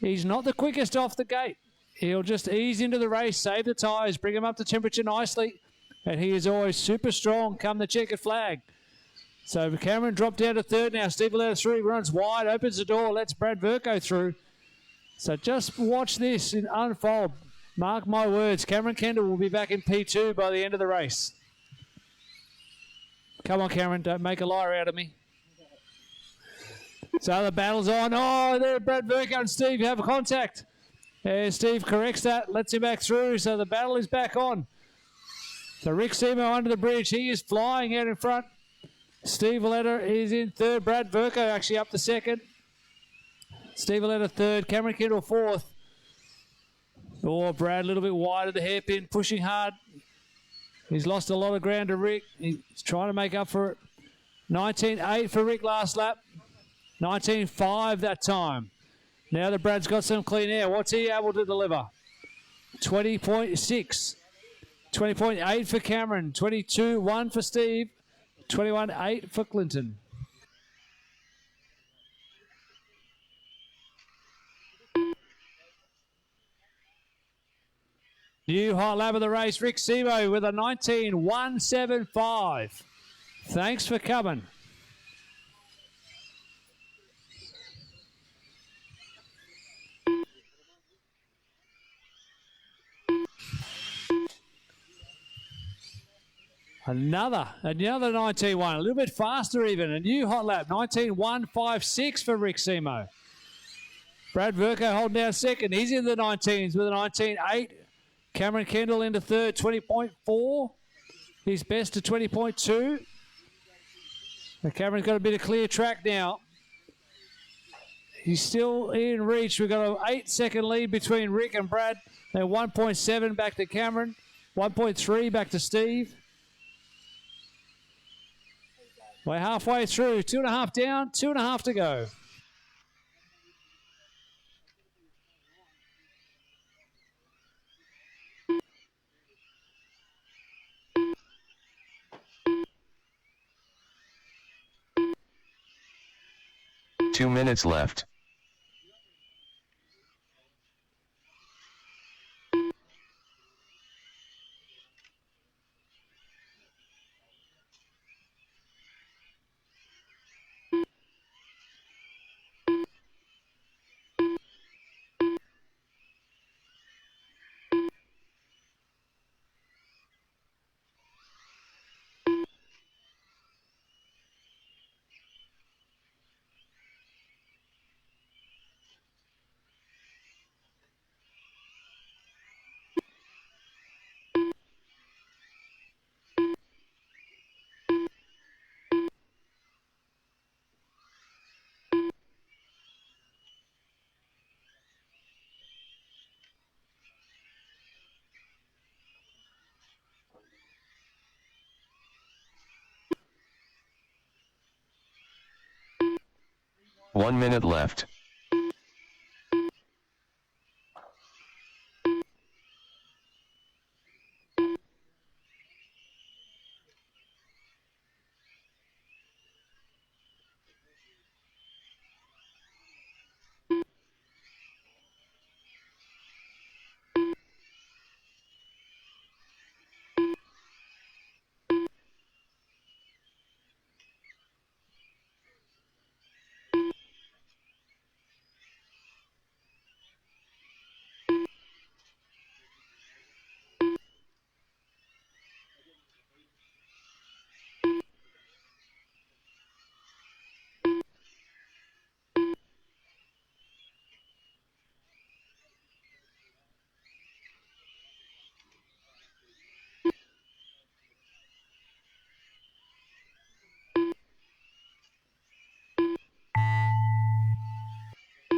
he's not the quickest off the gate. He'll just ease into the race, save the tyres, bring him up to temperature nicely. And he is always super strong come the checkered flag. So Cameron dropped down to third now. Steve Valletta through, runs wide, opens the door, lets Brad Verco through. So just watch this unfold. Mark my words, Cameron Kendall will be back in P2 by the end of the race. Come on, Cameron, don't make a liar out of me. So the battle's on. Oh, there, Brad Verco and Steve have a contact. And Steve corrects that, lets him back through. So the battle is back on. So Rick Simo under the bridge. He is flying out in front. Steve Valletta is in third. Brad Verco actually up to second. Steve Valletta third. Cameron Kendall fourth. Oh, Brad a little bit wide of the hairpin, pushing hard. He's lost a lot of ground to Rick. He's trying to make up for it. 19.8 for Rick last lap. 19.5 that time. Now that Brad's got some clean air, what's he able to deliver? 20.6. 20.8 for Cameron. 22.1 for Steve. 21.8 for Clinton. New hot lap of the race, Rick Simo with a 19.175. Thanks for coming. Another 19.1, a little bit faster even. A new hot lap, 19.156 for Rick Simo. Brad Verco holding down second. He's in the 19s with a 19.8. Cameron Kendall into third, 20.4. His best to 20.2. Cameron's got a bit of clear track now. He's still in reach. We've got an 8-second lead between Rick and Brad. They're 1.7 back to Cameron, 1.3 back to Steve. We're halfway through. 2.5 down, 2.5 to go. Two minutes left. One minute left.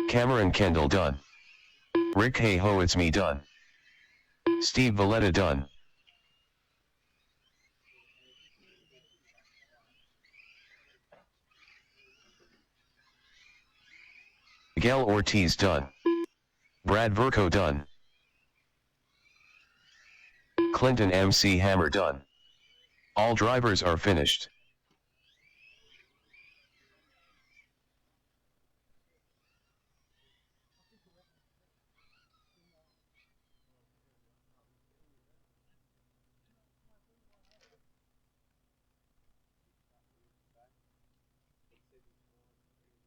Cameron Kendall done. Rick Hey Ho It's Me done. Steve Valletta done. Miguel Ortiz done. Brad Verco done. Clinton MC Hammer done. All drivers are finished.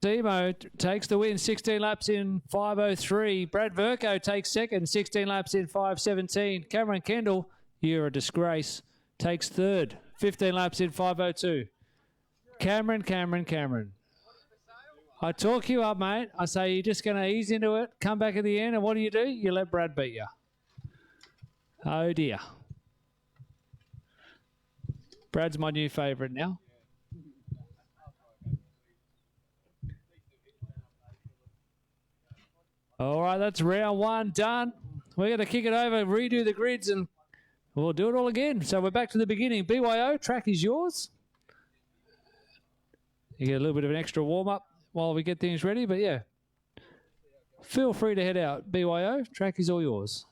Demo takes the win, 16 laps in 5:03. Brad Verco takes second, 16 laps in 5:17. Cameron Kendall, you're a disgrace, takes third, 15 laps in 5:02. Cameron. I talk you up, mate. I say you're just going to ease into it, come back at the end, and what do? You let Brad beat you. Oh, dear. Brad's my new favourite now. All right, that's round one done. We're going to kick it over, redo the grids, and we'll do it all again. So we're back to the beginning. BYO, track is yours. You get a little bit of an extra warm-up while we get things ready, but yeah. Feel free to head out. BYO, track is all yours.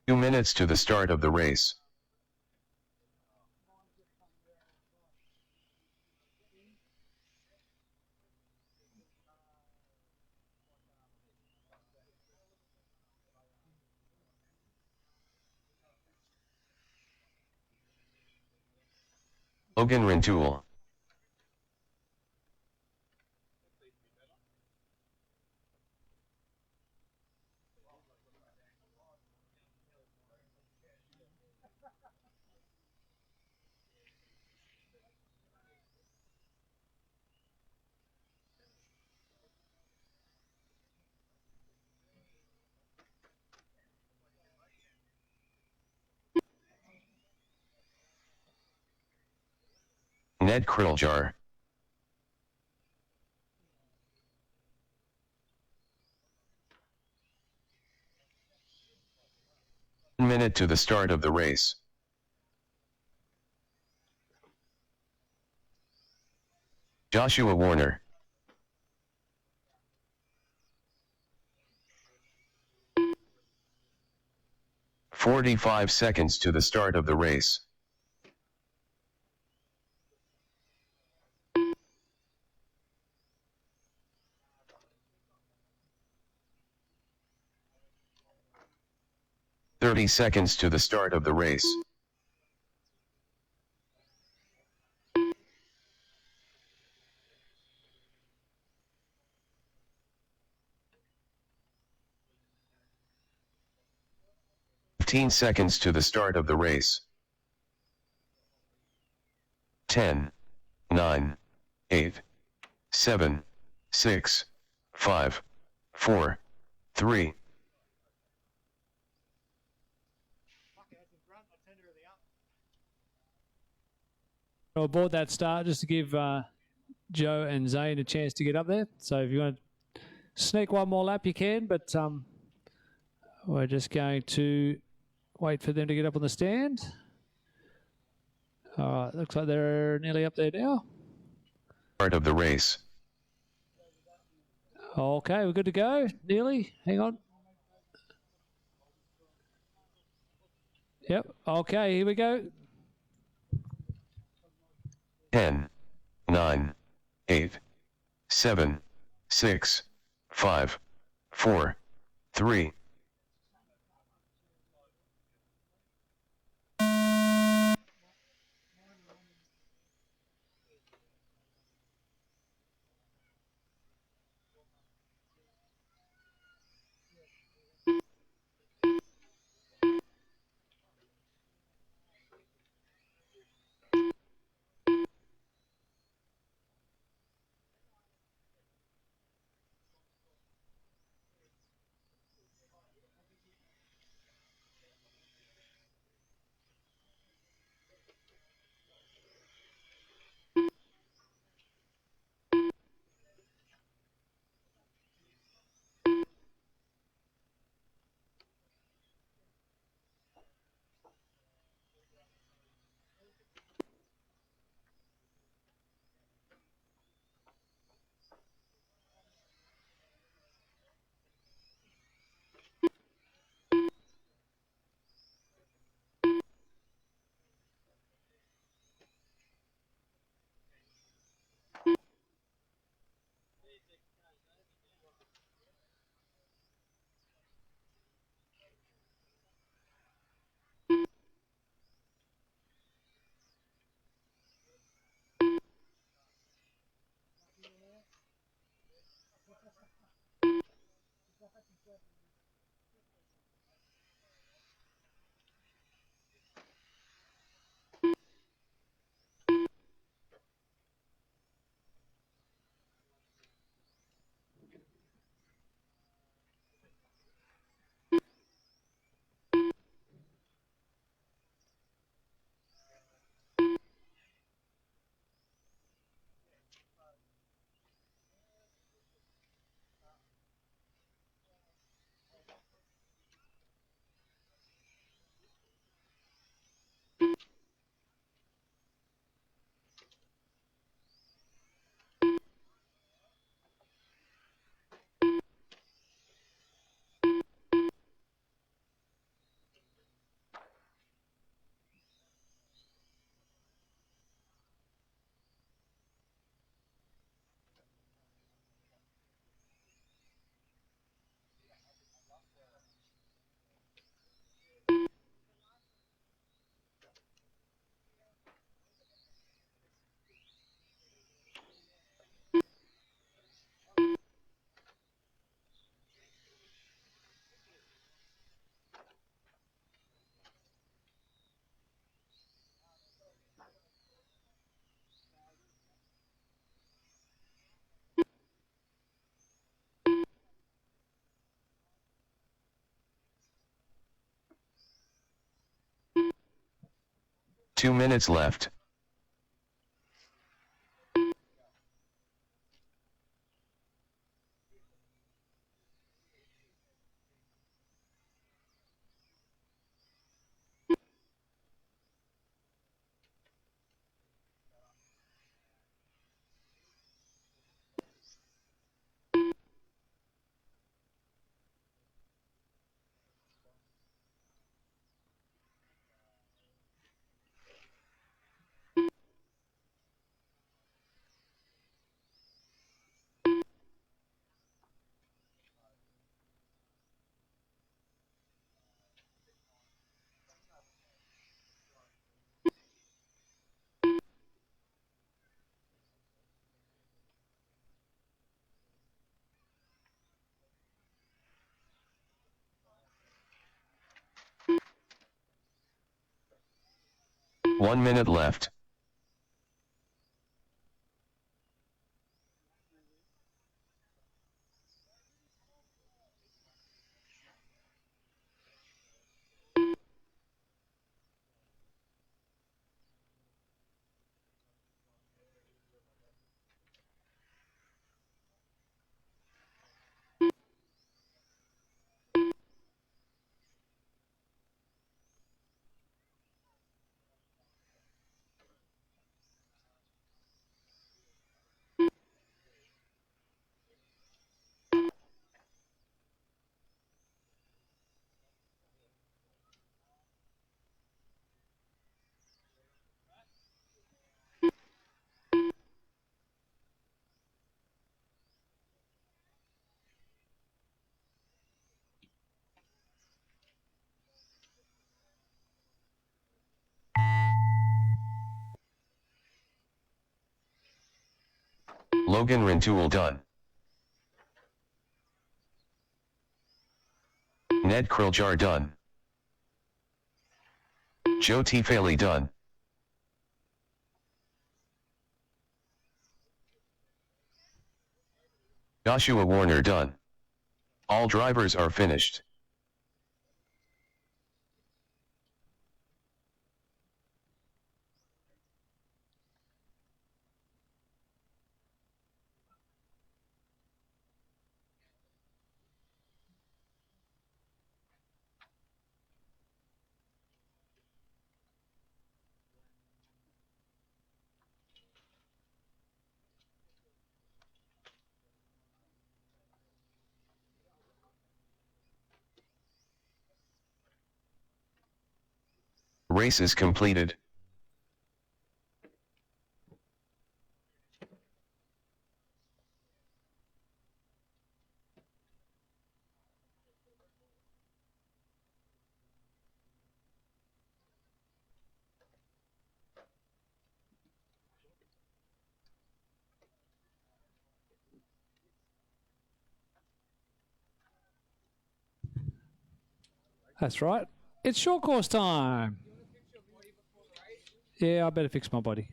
Two minutes to the start of the race. Logan Rintoul. Ned Krilljar. Minute to the start of the race. Joshua Warner. "45 seconds to the start of the race. "30 seconds to the start of the race. "15 seconds to the start of the race. 10, 9, 8, 7, 6, 5, 4, 3, aboard that start just to give Joe and Zane a chance to get up there. So if you want to sneak one more lap, you can, but we're just going to wait for them to get up on the stand. All right, looks like they're nearly up there now. Start of the race. Okay, we're good to go. Nearly. Hang on. Yep. Okay, here we go. 10, 9, 8, 7, 6, 5, 4, 3. Two minutes left. One minute left. Logan Rintoul done. Ned Kriljar done. Joe Tifali done. Joshua Warner done. All drivers are finished. Race is completed. That's right. It's short course time. Yeah, I better fix my body.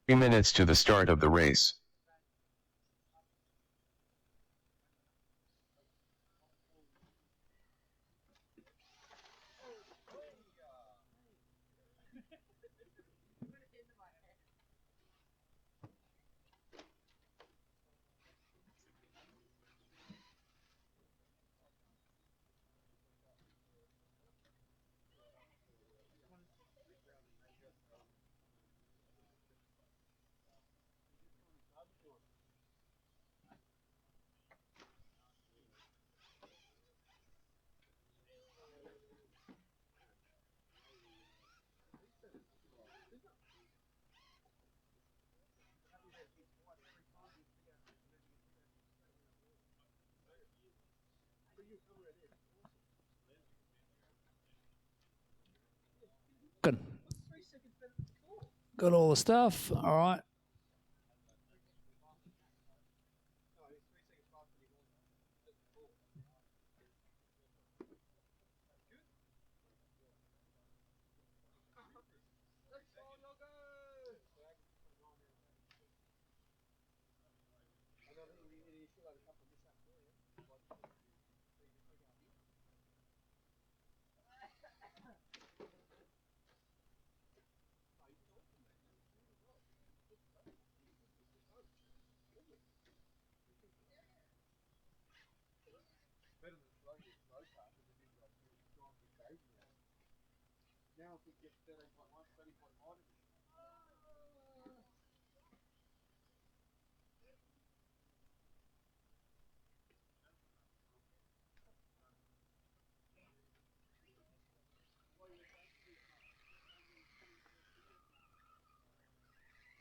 Three minutes to the start of the race. Good. Got all the stuff. All right.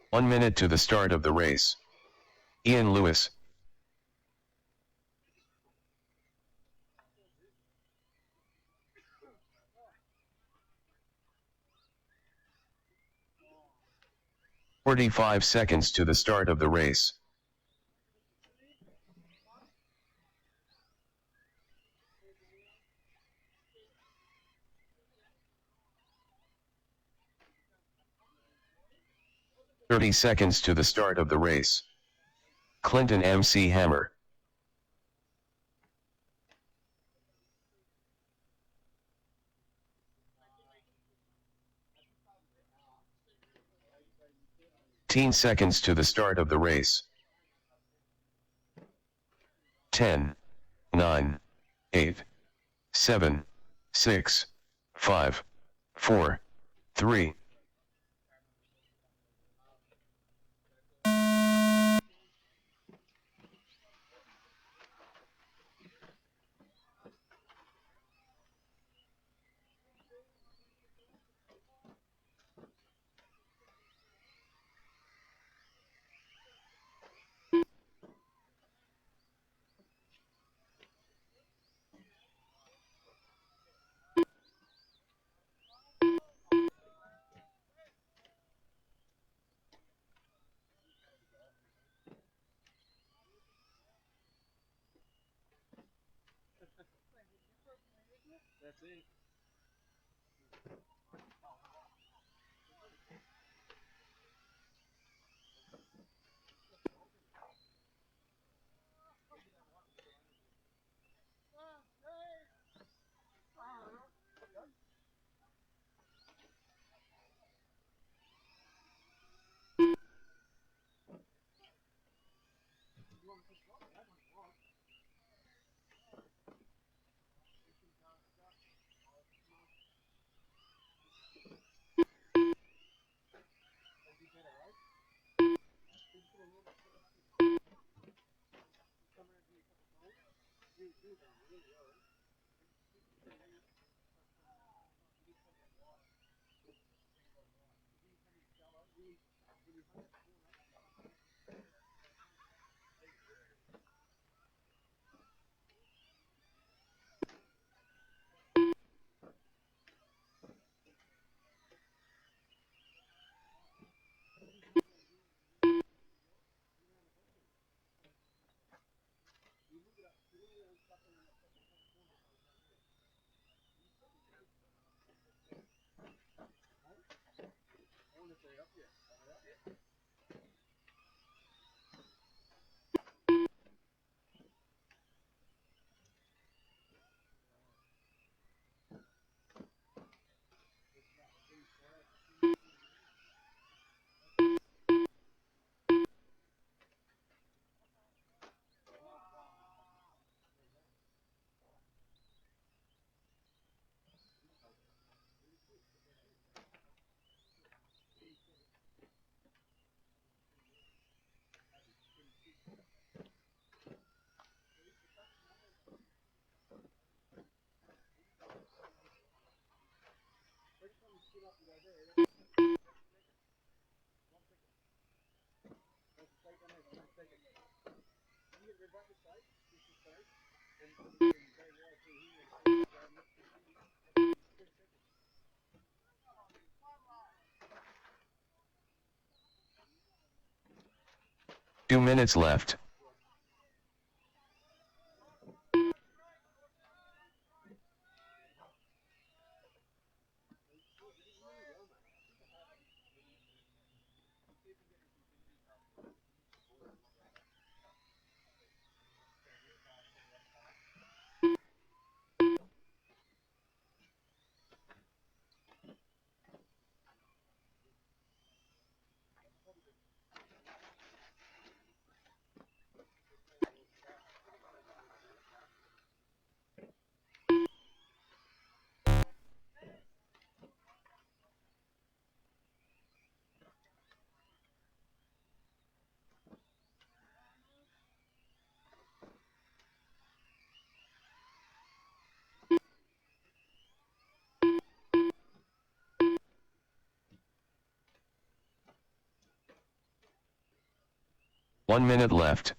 One minute to the start of the race. Ian Lewis. "45 seconds to the start of the race. "30 seconds to the start of the race. Clinton MC Hammer. "10 seconds to the start of the race. 10, 9, 8, 7, 6, 5, 4, 3. 2 minutes left. One minute left.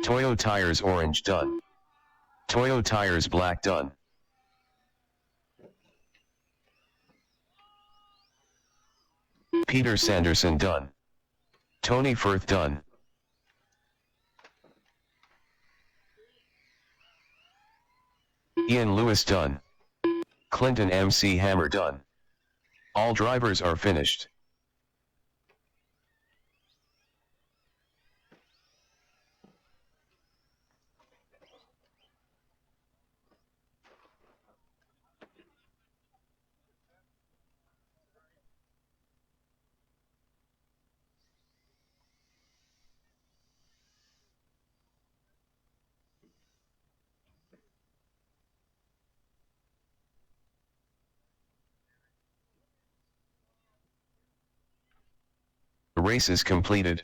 Toyo tires orange done. Toyo tires black done. Peter Sanderson done. Tony Firth done. Ian Lewis done. Clinton MC Hammer done. All drivers are finished. Race is completed.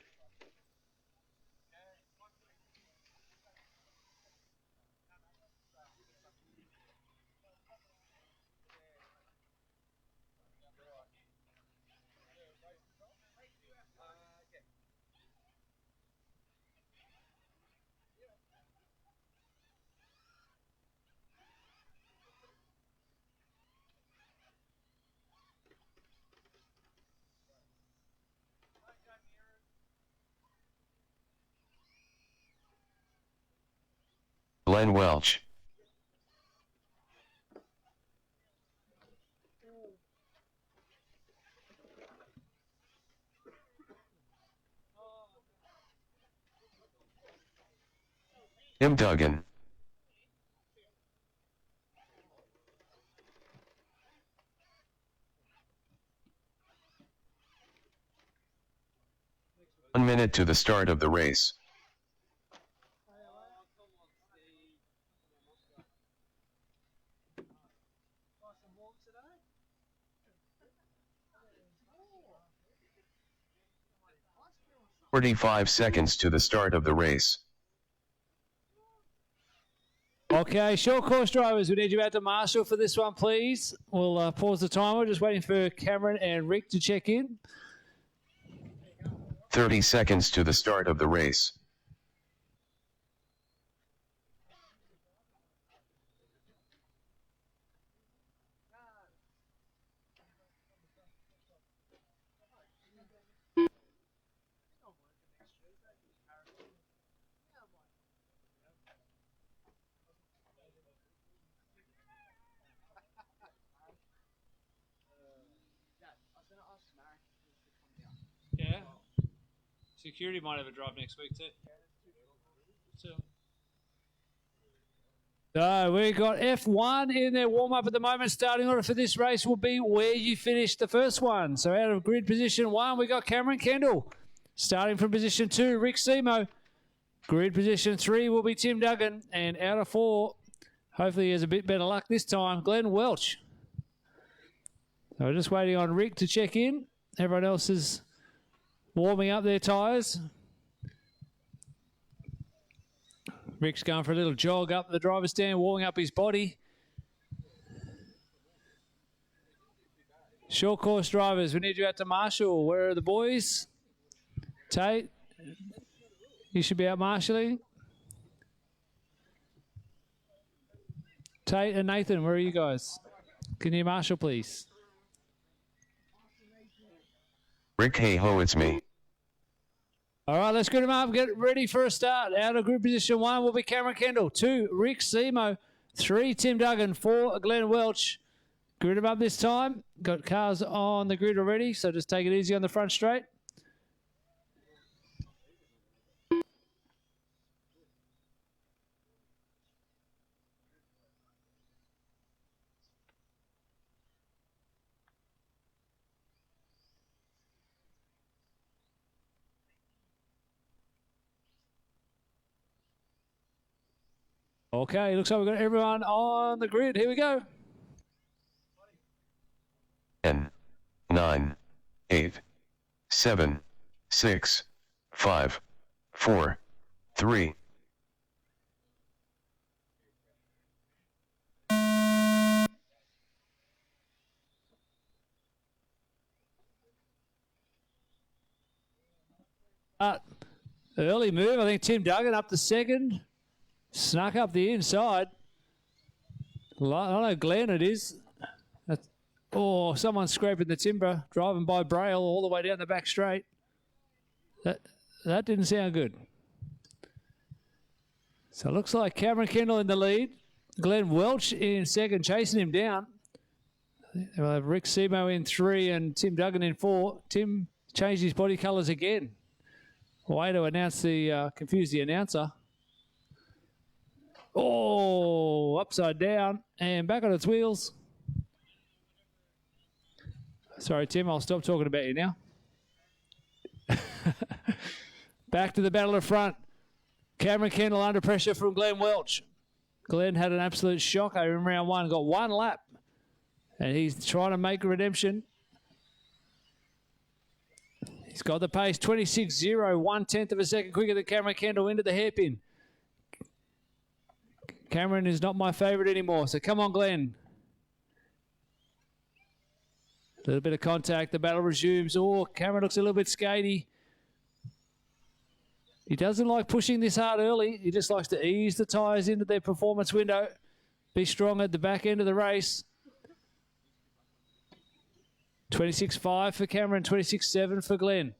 Glenn Welch. Tim Duggan. One minute to the start of the race. "45 seconds to the start of the race. Okay, short course drivers, we need you out to Marshall for this one, please. We'll pause the timer. Just waiting for Cameron and Rick to check in. 30 seconds to the start of the race. Yeah. Security might have a drive next week too. So we got F1 in their warm-up at the moment. Starting order for this race will be where you finished the first one. So out of grid position 1, we got Cameron Kendall. Starting from position 2, Rick Simo. Grid position 3 will be Tim Duggan. And out of 4, hopefully he has a bit better luck this time, Glenn Welch. So we're just waiting on Rick to check in. Everyone else is warming up their tyres. Rick's going for a little jog up the driver's stand, warming up his body. Short course drivers, we need you out to Marshall. Where are the boys? Tate, you should be out marshalling. Tate and Nathan, where are you guys? Can you marshal, please? Rick, hey ho, it's me. All right, let's grid them up. Get ready for a start. Out of grid position 1 will be Cameron Kendall. 2, Rick Simo. 3, Tim Duggan. 4, Glenn Welch. Grid them up this time. Got cars on the grid already, so just take it easy on the front straight. Okay, looks like we've got everyone on the grid. Here we go. 10, 9, 8, 7, 6, 5, 4, 3. Early move. I think Tim Duggan up to second. Snuck up the inside. I don't know, Glenn it is. Someone scraping the timber, driving by Braille all the way down the back straight. That didn't sound good. So it looks like Cameron Kendall in the lead. Glenn Welch in second, chasing him down. We'll have Rick Simo in 3 and Tim Duggan in 4. Tim changed his body colours again. Way to announce confuse the announcer. Oh, upside down and back on its wheels. Sorry, Tim, I'll stop talking about you now. Back to the battle of front. Cameron Kendall under pressure from Glenn Welch. Glenn had an absolute shocker in round 1, got 1 lap. And he's trying to make a redemption. He's got the pace, 26.0, 1/10 of a second quicker than Cameron Kendall into the hairpin. Cameron is not my favourite anymore, so come on, Glenn. A little bit of contact, the battle resumes. Oh, Cameron looks a little bit skatey. He doesn't like pushing this hard early. He just likes to ease the tyres into their performance window. Be strong at the back end of the race. 26.5 for Cameron, 26.7 for Glenn.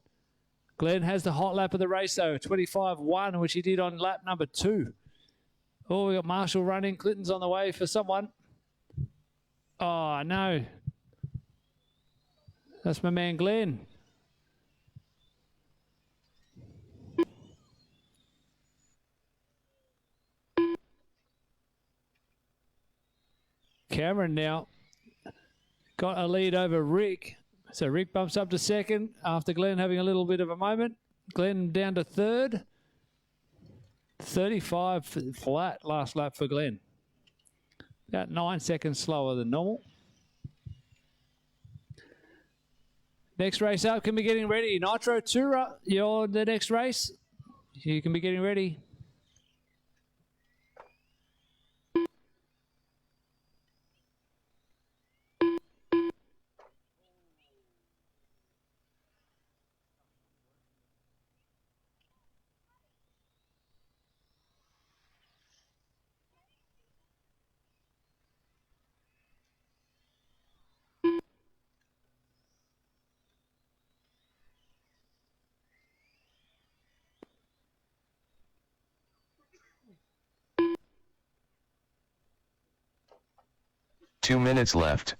Glenn has the hot lap of the race, though. 25.1, which he did on lap number 2. Oh, we got Marshall running. Clinton's on the way for someone. Oh, no. That's my man, Glenn. Cameron now got a lead over Rick. So Rick bumps up to second after Glenn having a little bit of a moment. Glenn down to third. 35 flat last lap for Glenn. About 9 seconds slower than normal. Next race up can be getting ready. Nitro Tura, you're the next race. You can be getting ready. Two minutes left.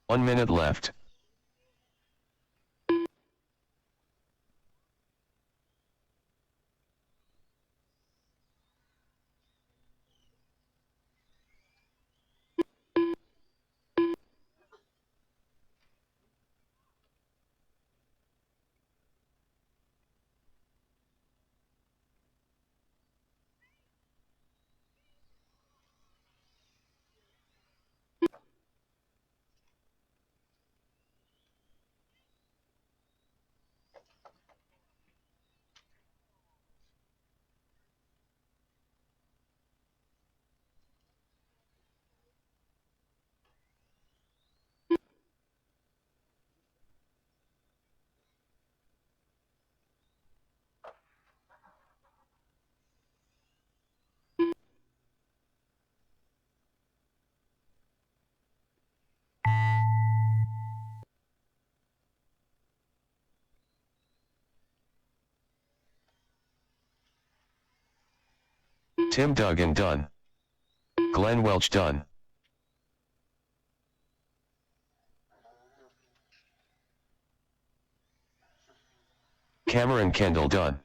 One minute left. Tim Duggan done. Glenn Welch done. Cameron Kendall done.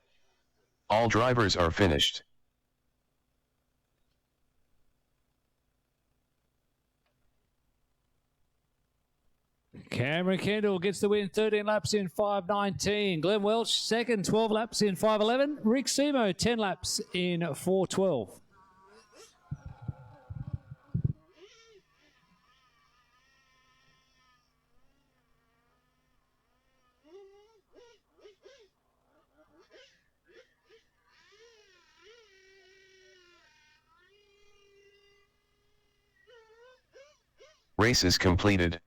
All drivers are finished. Cameron Kendall gets the win, 13 laps in 5:19. Glenn Welch second, 12 laps in 5:11. Rick Simo, 10 laps in 4:12. Race is completed.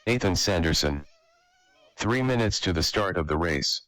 Nathan Sanderson. 3 minutes to the start of the race.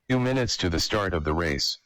Two minutes to the start of the race.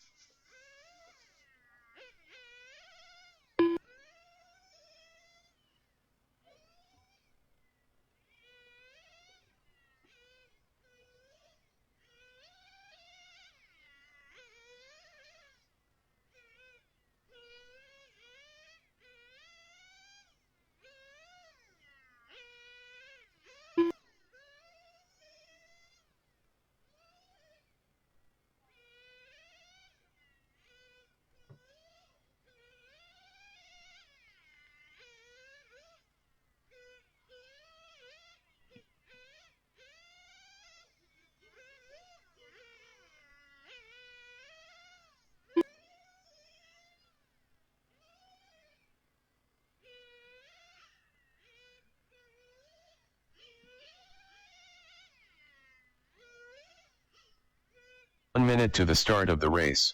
One minute to the start of the race.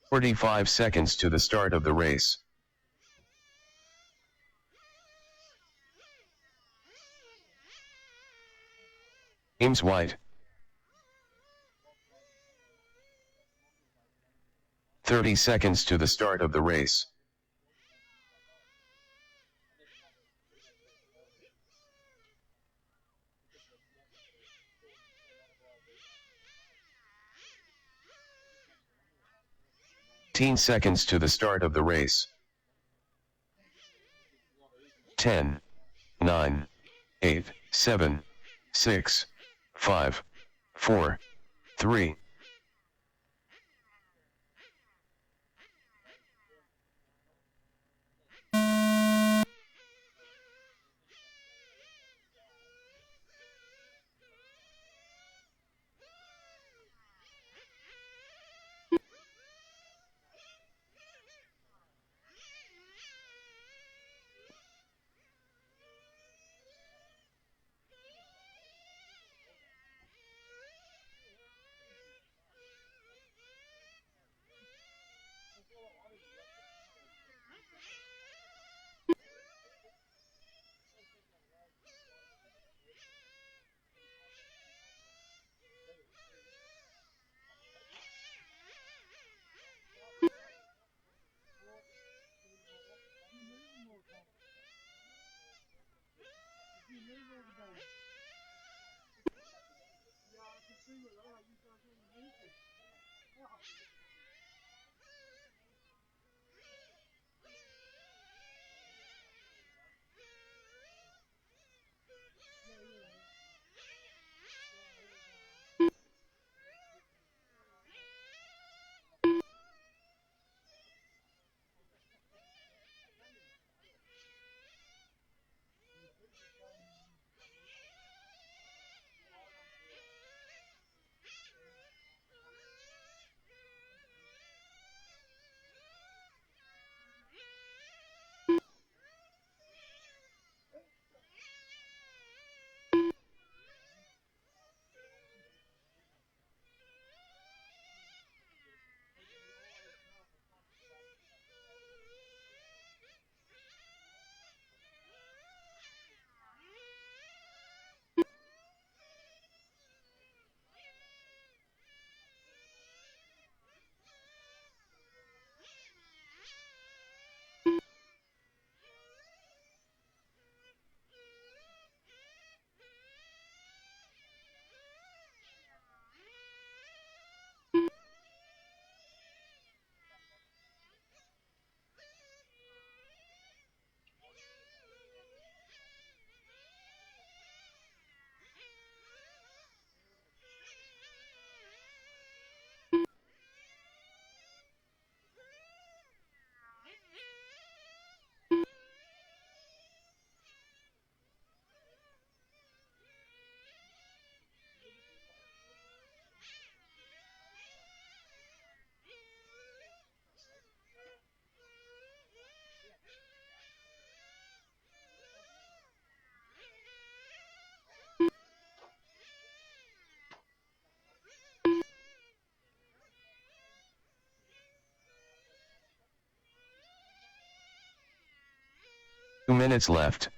"45 seconds to the start of the race. James White. 30 seconds to the start of the race. Seconds to the start of the race. 10, 9, 8, 7, 6, 5, 4, 3. 2 minutes left.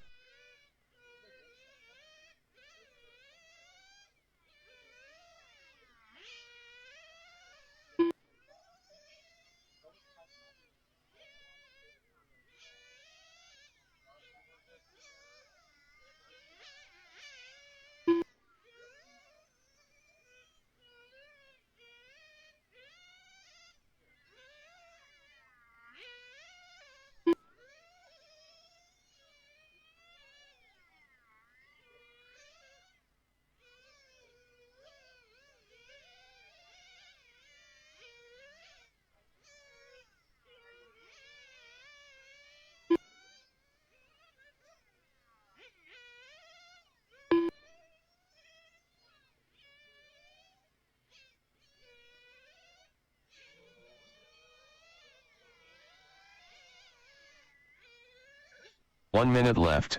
One minute left.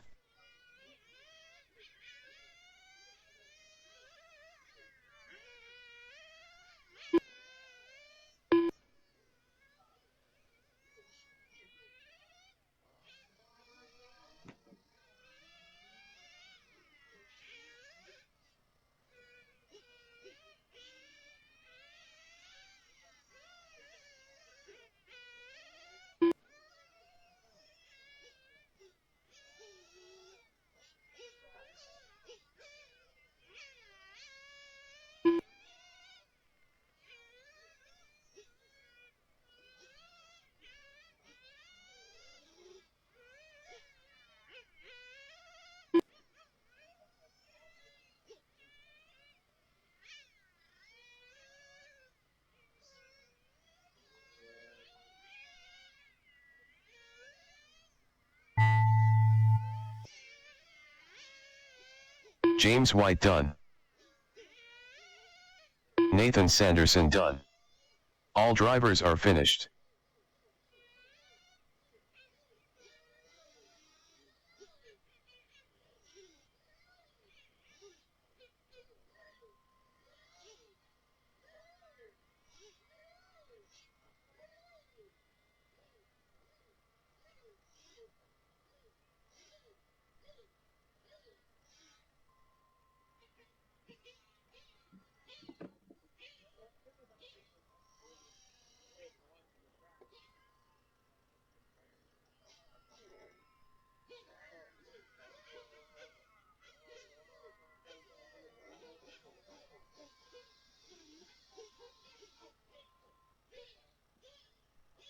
James White done. Nathan Sanderson done. All drivers are finished.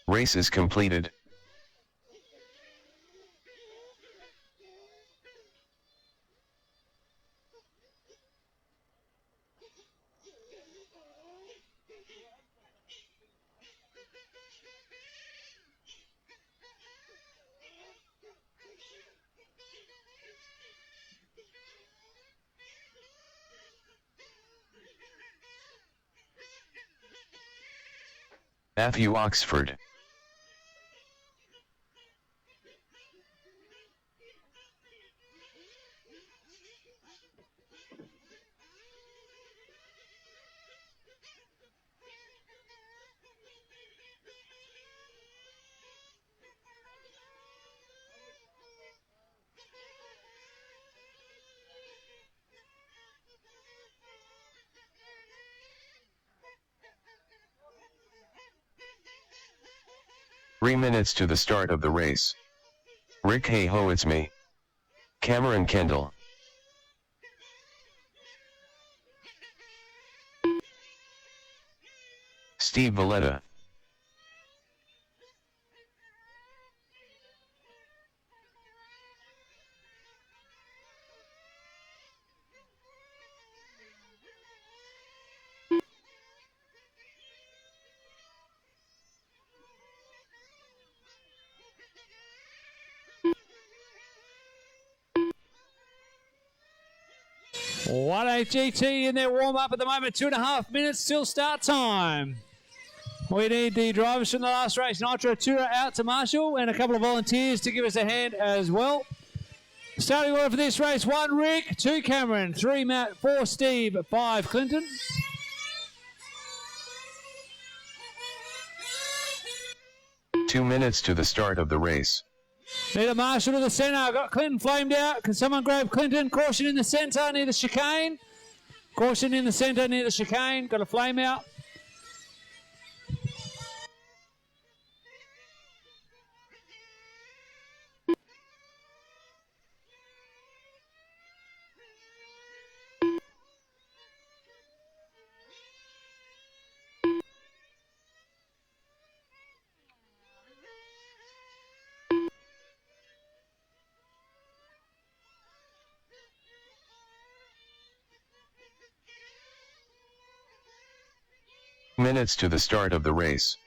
Race is completed. Matthew Oxford. Three minutes to the start of the race. Rick hey ho it's me. Cameron Kendall. Steve Valletta. One GT in their warm-up at the moment. 2.5 minutes till start time. We need the drivers from the last race. Nitro Tura out to Marshall and a couple of volunteers to give us a hand as well. Starting order for this race: 1 Rick, 2 Cameron, 3 Matt, 4 Steve, 5 Clinton. Two minutes to the start of the race. Need a marshal to the centre. Got Clinton flamed out. Can someone grab Clinton? Caution in the centre near the chicane. Caution in the centre near the chicane. Got a flame out. Minutes to the start of the race.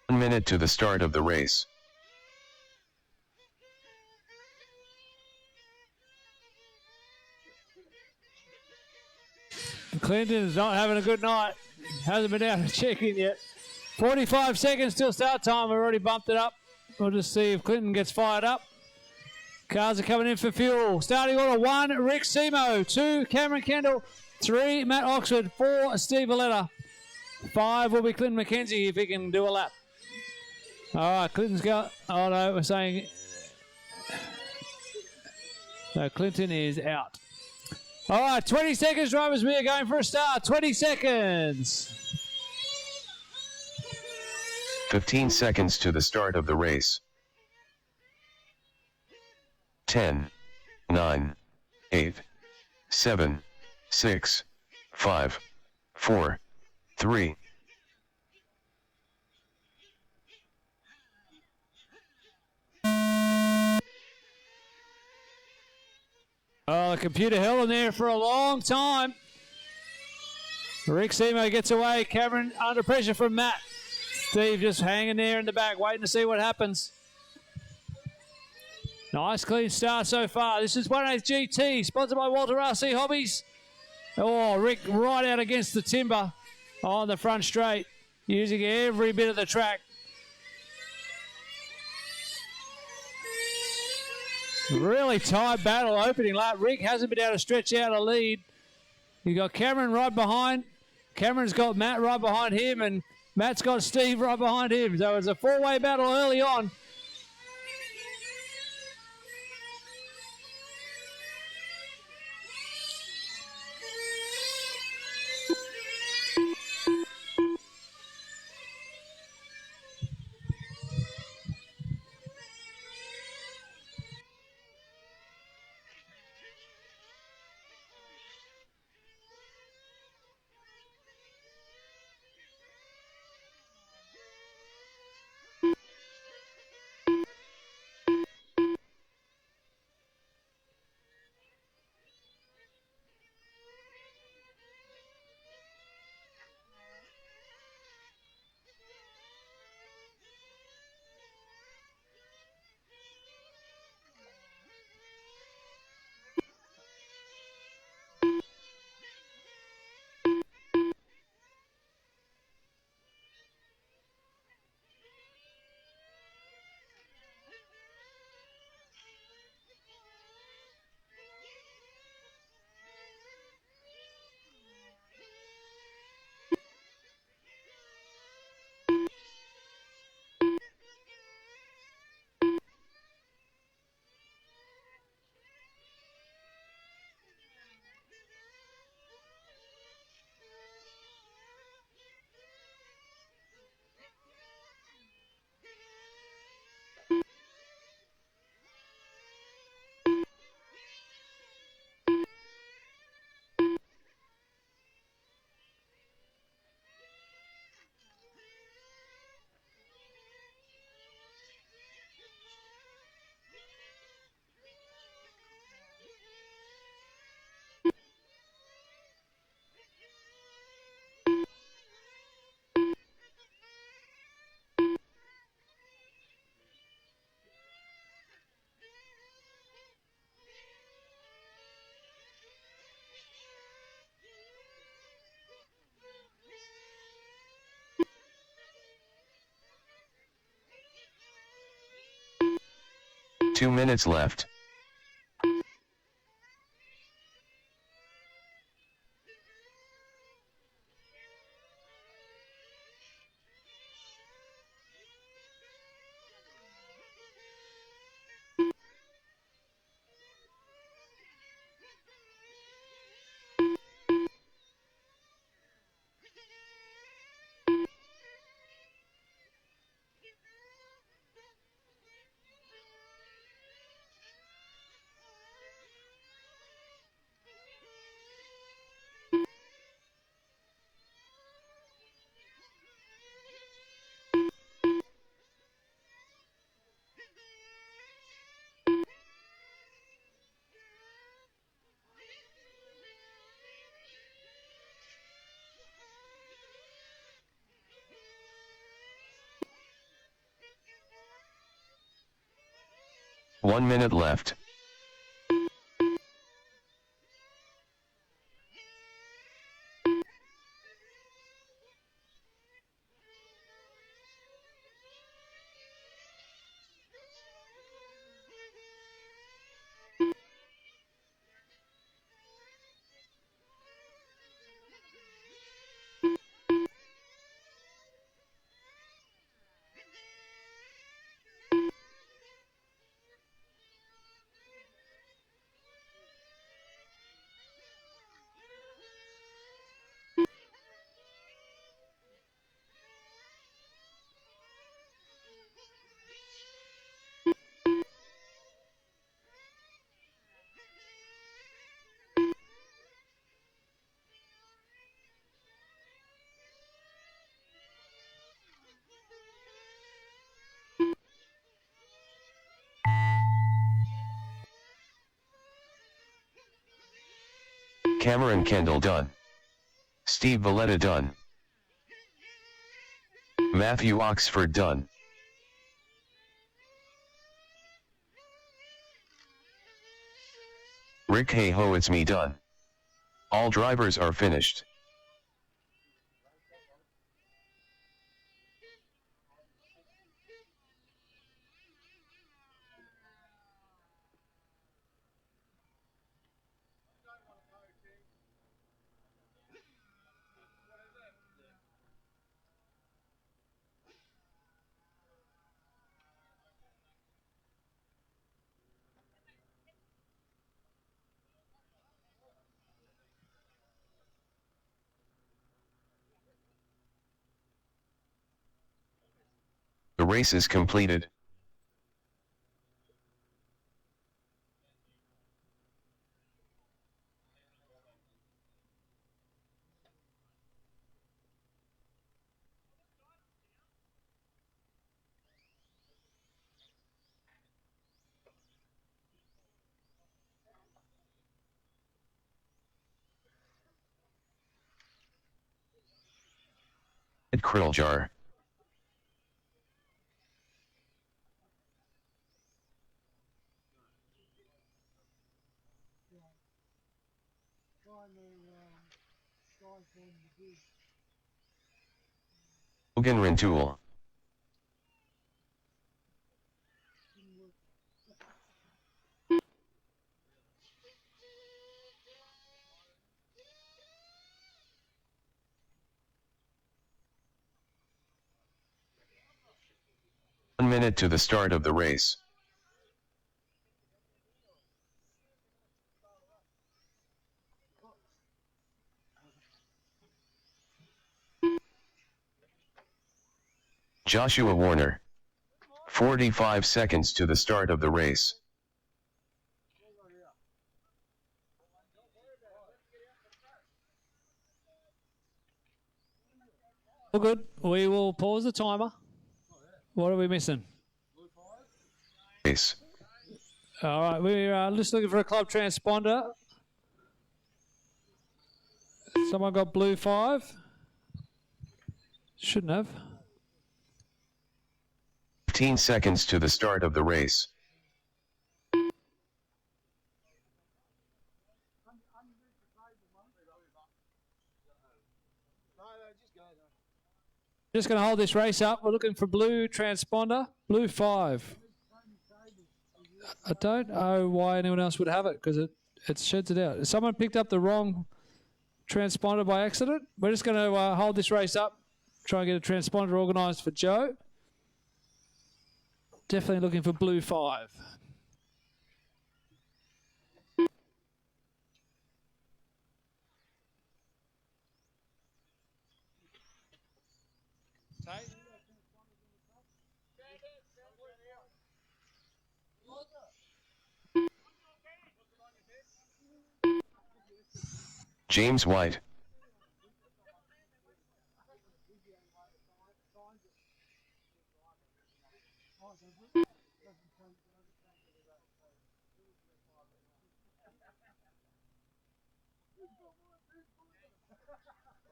One minute to the start of the race. Clinton's not having a good night. Hasn't been out to check in yet. 45 seconds till start time. We've already bumped it up. We'll just see if Clinton gets fired up. Cars are coming in for fuel. Starting order 1, Rick Simo. 2, Cameron Kendall. 3, Matt Oxford. 4, Steve Valletta. 5 will be Clinton McKenzie if he can do a lap. All right, Clinton's got... Oh, no, we're saying... So Clinton is out. All right, 20 seconds, drivers. We are going for a start. 20 seconds. 15 seconds to the start of the race. 10, 9, 8, 7, 6, 5, 4, 3. Oh, the computer held in there for a long time. Rick Simo gets away. Cameron under pressure from Matt. Steve just hanging there in the back, waiting to see what happens. Nice clean start so far. This is 1/8 GT, sponsored by Walter RC Hobbies. Oh, Rick right out against the timber on the front straight, using every bit of the track. Really tight battle opening lap. Rick hasn't been able to stretch out a lead. You got Cameron right behind. Cameron's got Matt right behind him, and Matt's got Steve right behind him. So it's a four-way battle early on. 2 minutes left. One minute left. Cameron Kendall done. Steve Valletta done. Matthew Oxford done. Rick Hey Ho it's me done. All drivers are finished. The race is completed. At Krilljar. Logan Rintoul. One minute to the start of the race. Joshua Warner. 45 seconds to the start of the race. All good. We will pause the timer. What are we missing? Race. All right, we're just looking for a club transponder. Someone got blue 5? Shouldn't have. 15 seconds to the start of the race. Just going to hold this race up. We're looking for blue transponder. Blue 5. I don't know why anyone else would have it because it sheds it out. Someone picked up the wrong transponder by accident. We're just going to hold this race up, try and get a transponder organised for Joe. Definitely looking for blue 5. James White.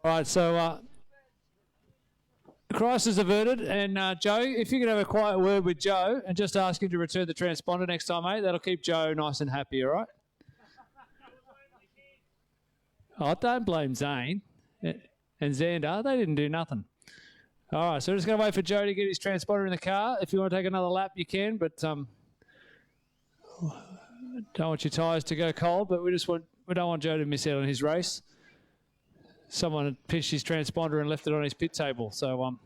All right, so crisis averted. And Joe, if you could have a quiet word with Joe and just ask him to return the transponder next time, mate, that'll keep Joe nice and happy, all right? Oh, don't blame Zane and Xander. They didn't do nothing. All right, so we're just going to wait for Joe to get his transponder in the car. If you want to take another lap, you can, but don't want your tyres to go cold, but we don't want Joe to miss out on his race. Someone had pitched his transponder and left it on his pit table. So,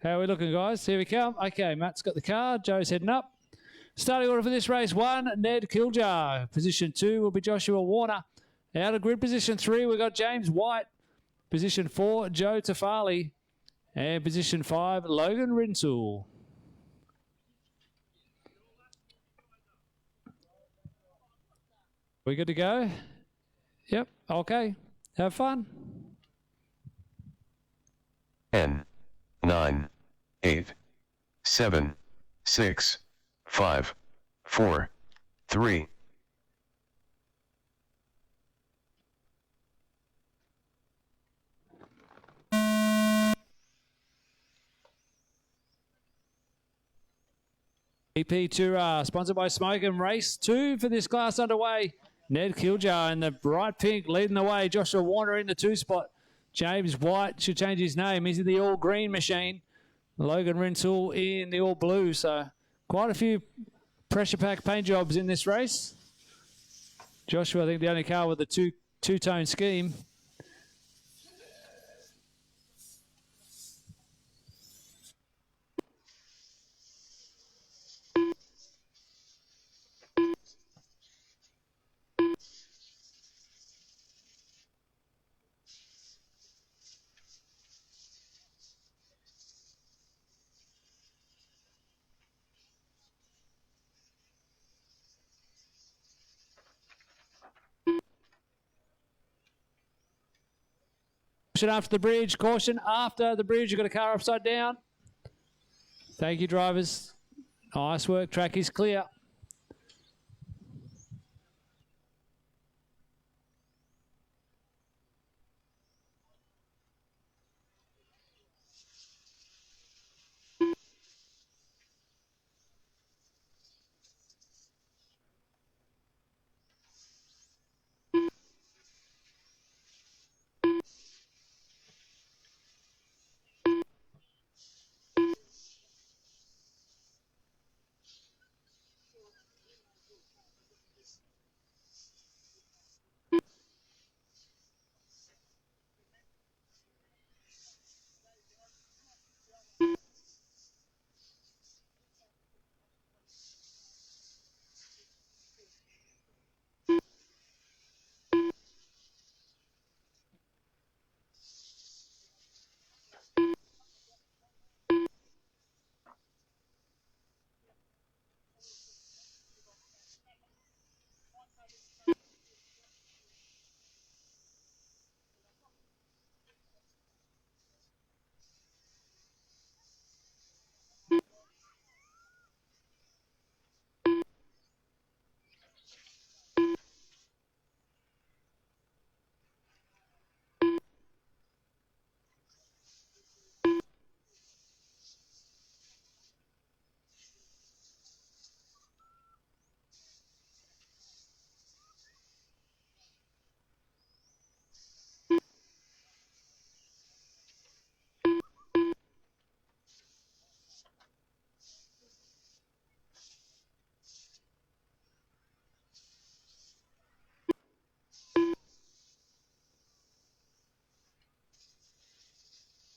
how are we looking, guys? Here we come. Okay, Matt's got the car. Joe's heading up. Starting order for this race, 1, Ned Kiljar. Position 2 will be Joshua Warner. Out of grid position 3, we've got James White. Position 4, Joe Tafali. And position 5, Logan Rintoul. We good to go? Yep, okay. Have fun. 10, 9, 8, 7, 6, 5, 4, 3. EP Tour, sponsored by Smoke and Race 2 for this class underway. Ned Kiljar in the bright pink leading the way. Joshua Warner in the 2 spot. James White should change his name. He's in the all green machine. Logan Rintoul in the all blue. So quite a few pressure pack paint jobs in this race. Joshua, I think the only car with the two-tone scheme. Caution after the bridge. Caution after the bridge. You've got a car upside down. Thank you, drivers. Nice work. Track is clear.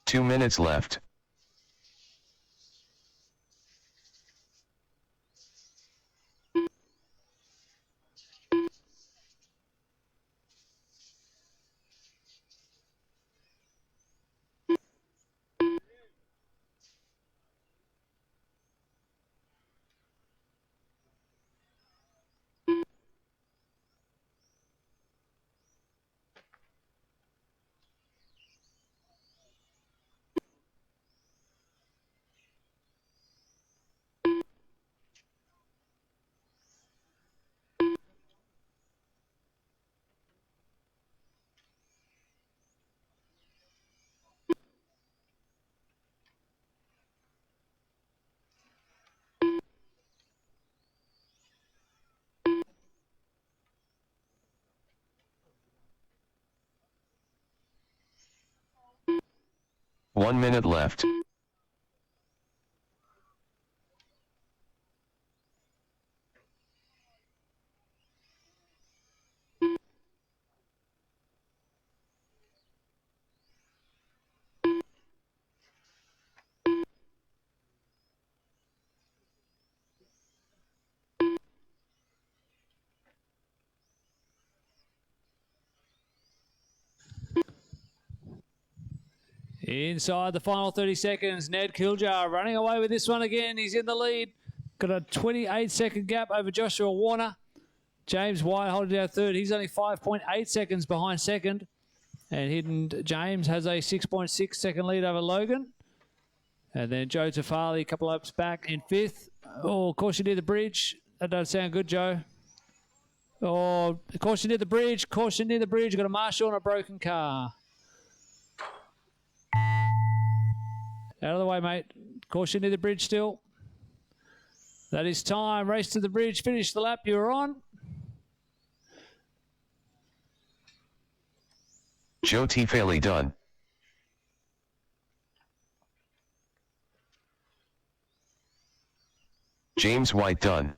2 minutes left. One minute left. Inside the final 30 seconds, Ned Kiljar running away with this one again. He's in the lead. Got a 28-second gap over Joshua Warner. James White holding down third. He's only 5.8 seconds behind second. And Hidden James has a 6.6 second lead over Logan. And then Joe Tafali, a couple laps back in fifth. Oh, caution near the bridge. That doesn't sound good, Joe. Oh, caution near the bridge. Caution near the bridge. Got a marshal on a broken car. Out of the way, mate. Caution near the bridge still. That is time. Race to the bridge. Finish the lap you're on. Joe Tafali done. James White done.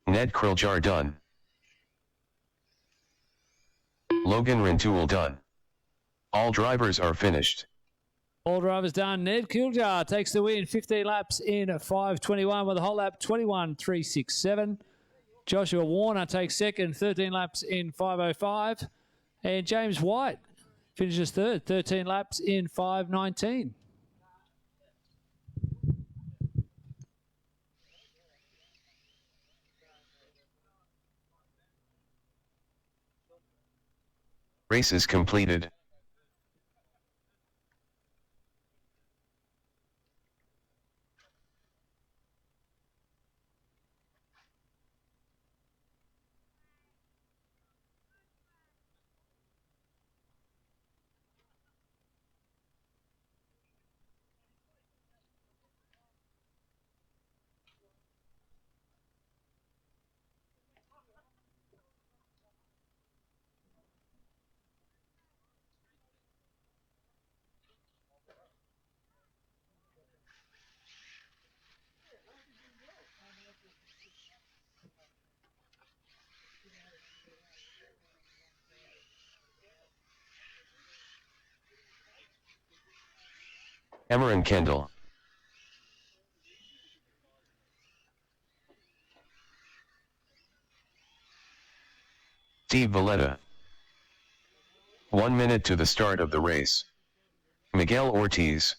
Ned Kiljar done. Logan Rintoul done. All drivers are finished. All drivers done. Ned Kiljar takes the win. 15 laps in 5:21 with a hot lap 21.367. Joshua Warner takes second. 13 laps in 5:05. And James White finishes third. 13 laps in 5:19. Race is completed. Emmerin Kendall. Steve Valletta. 1 minute to the start of the race. Miguel Ortiz.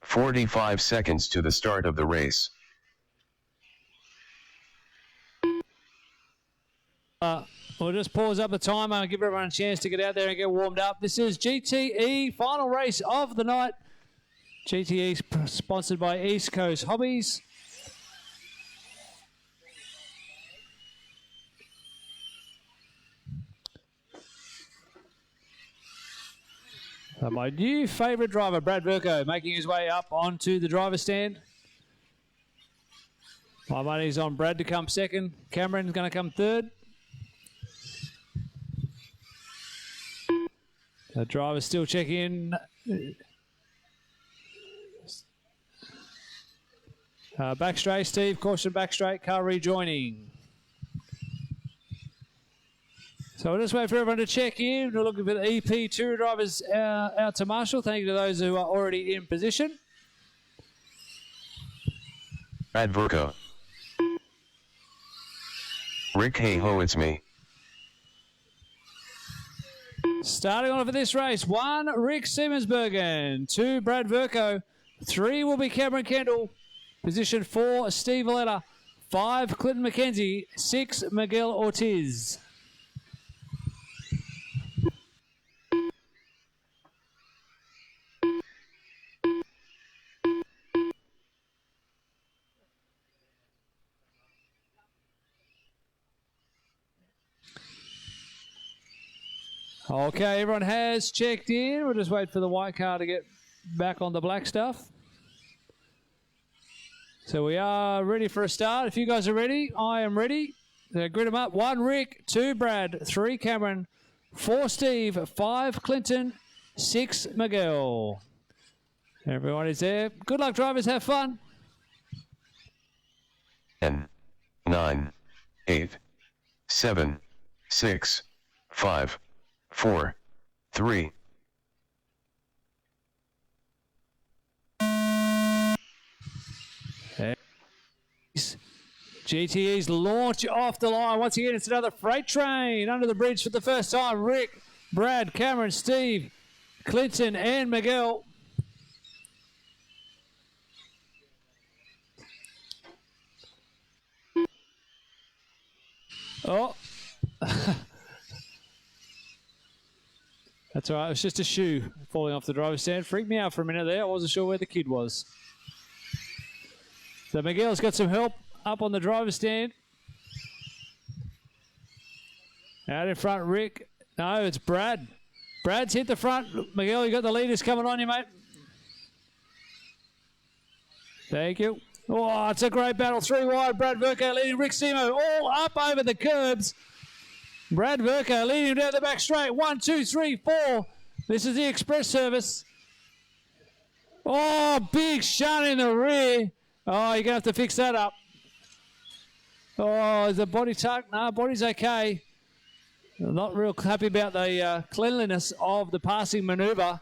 "45 seconds to the start of the race. We'll just pause up the timer and give everyone a chance to get out there and get warmed up. This is GTE, final race of the night. GTE sponsored by East Coast Hobbies. My new favourite driver, Brad Burko, making his way up onto the driver's stand. My money's on Brad to come second. Cameron's going to come third. The driver's still checking in. Back straight, Steve. Caution back straight. Car rejoining. So we'll just wait for everyone to check in. We're looking for the EP2 drivers out to Marshall. Thank you to those who are already in position. Brad Verco. Rick, hey ho, it's me. Starting on for this race, 1, Rick Siemensbergen. 2, Brad Verco. 3 will be Cameron Kendall. Position 4, Steve Valletta. 5, Clinton McKenzie. 6, Miguel Ortiz. Okay, everyone has checked in. We'll just wait for the white car to get back on the black stuff. So we are ready for a start. If you guys are ready, I am ready. So grid them up. 1, Rick. 2, Brad. 3, Cameron. 4, Steve. 5, Clinton. 6, Miguel. Everyone is there. Good luck, drivers. Have fun. 10, 9, 8, 7, 6, 5, 4, 3. GTE's launch off the line. Once again, it's another freight train under the bridge for the first time. Rick, Brad, Cameron, Steve, Clinton, and Miguel. Oh. That's all right. It was just a shoe falling off the driver's stand. Freaked me out for a minute there. I wasn't sure where the kid was. So Miguel's got some help up on the driver's stand. Out in front, Rick. No, it's Brad. Brad's hit the front. Miguel, you got the leaders coming on you, mate. Thank you. Oh, it's a great battle. 3 wide. Brad Verco leading Rick Simo all up over the curbs. Brad Verco leading him down the back straight. 1, 2, 3, 4. This is the express service. Oh, big shunt in the rear. Oh, you're going to have to fix that up. Oh, is the body tucked? No, body's okay. I'm not real happy about the cleanliness of the passing manoeuvre.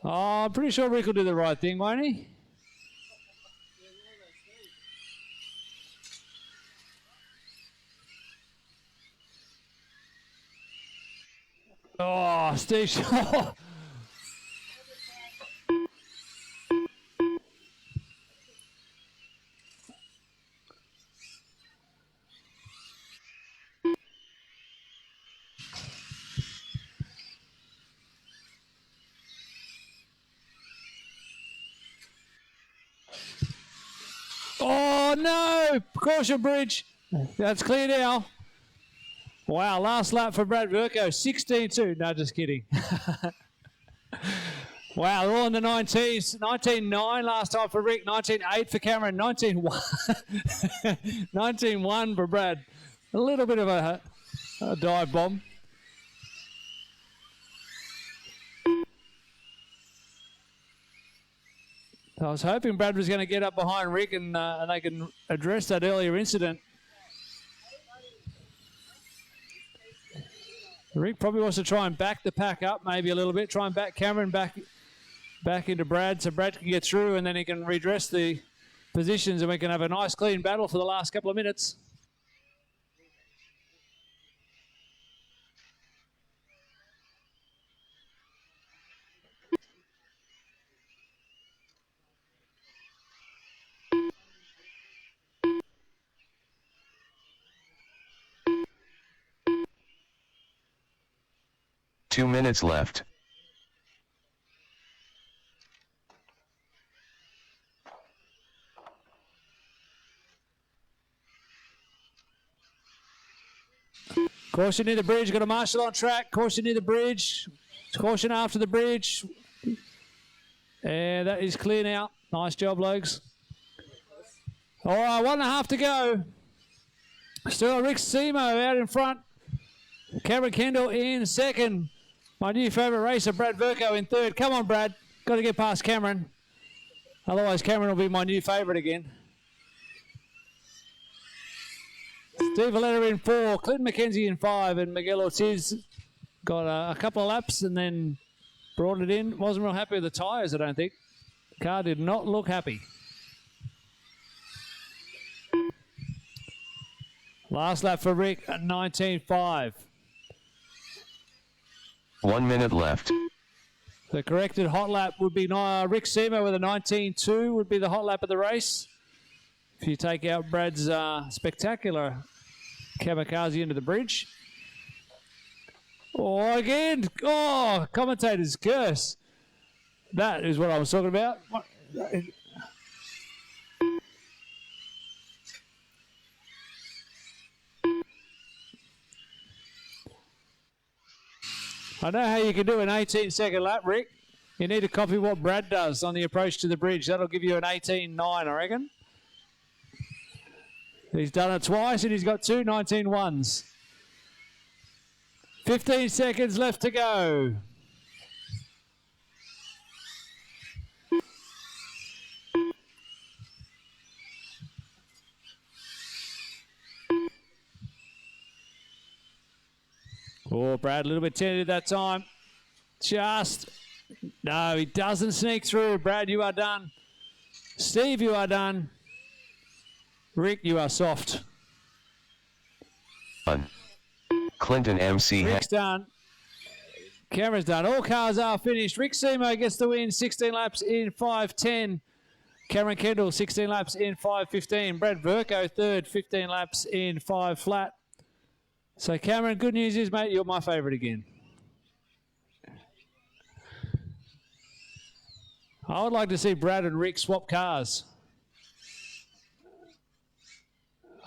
Oh, I'm pretty sure Rick will do the right thing, won't he? Oh, Steve Shaw. Oh, no. Caution bridge. That's clear now. Wow, last lap for Brad Verco, 16-2. No, just kidding. Wow, they're all in the 19s. 19-9 last time for Rick, 19-8 for Cameron, 19-1. 19-1 for Brad. A little bit of a dive bomb. I was hoping Brad was going to get up behind Rick and they can address that earlier incident. Rick probably wants to try and back the pack up maybe a little bit, try and back Cameron back into Brad so Brad can get through and then he can redress the positions and we can have a nice clean battle for the last couple of minutes. Two minutes left. Caution near the bridge, got a marshal on track. Caution near the bridge. Caution after the bridge. And that is clear now. Nice job, Logs. All right, 1.5 to go. Still Rick Simo out in front. Cameron Kendall in second. My new favourite racer, Brad Verco, in third. Come on, Brad. Got to get past Cameron. Otherwise, Cameron will be my new favourite again. Steve Valletta in 4, Clinton McKenzie in 5, and Miguel Ortiz got a couple of laps and then brought it in. Wasn't real happy with the tyres, I don't think. The car did not look happy. Last lap for Rick at 19.5. 1 minute left. The corrected hot lap would be Rick Seymour with a 19.2 would be the hot lap of the race. If you take out Brad's spectacular kamikaze into the bridge. Oh, again. Oh, commentator's curse. That is what I was talking about. I know how you can do an 18-second lap, Rick. You need to copy what Brad does on the approach to the bridge. That'll give you an 18.9, I reckon. He's done it twice, and he's got two 19.1s. 15 seconds left to go. Oh, Brad, a little bit tentative that time. No, he doesn't sneak through. Brad, you are done. Steve, you are done. Rick, you are soft. Done. Clinton MC. Rick's done. Cameron's done. All cars are finished. Rick Seymour gets the win, 16 laps in 5.10. Cameron Kendall, 16 laps in 5.15. Brad Verco, third, 15 laps in 5 flat. So, Cameron, good news is, mate, you're my favourite again. I would like to see Brad and Rick swap cars.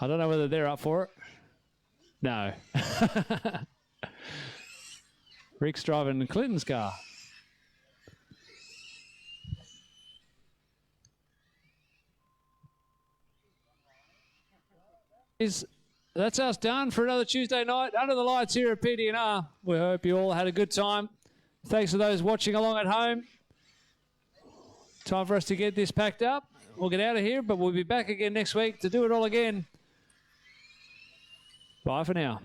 I don't know whether they're up for it. No. Rick's driving Clinton's car. That's us done for another Tuesday night under the lights here at PDNR. We hope you all had a good time. Thanks to those watching along at home. Time for us to get this packed up. We'll get out of here, but we'll be back again next week to do it all again. Bye for now.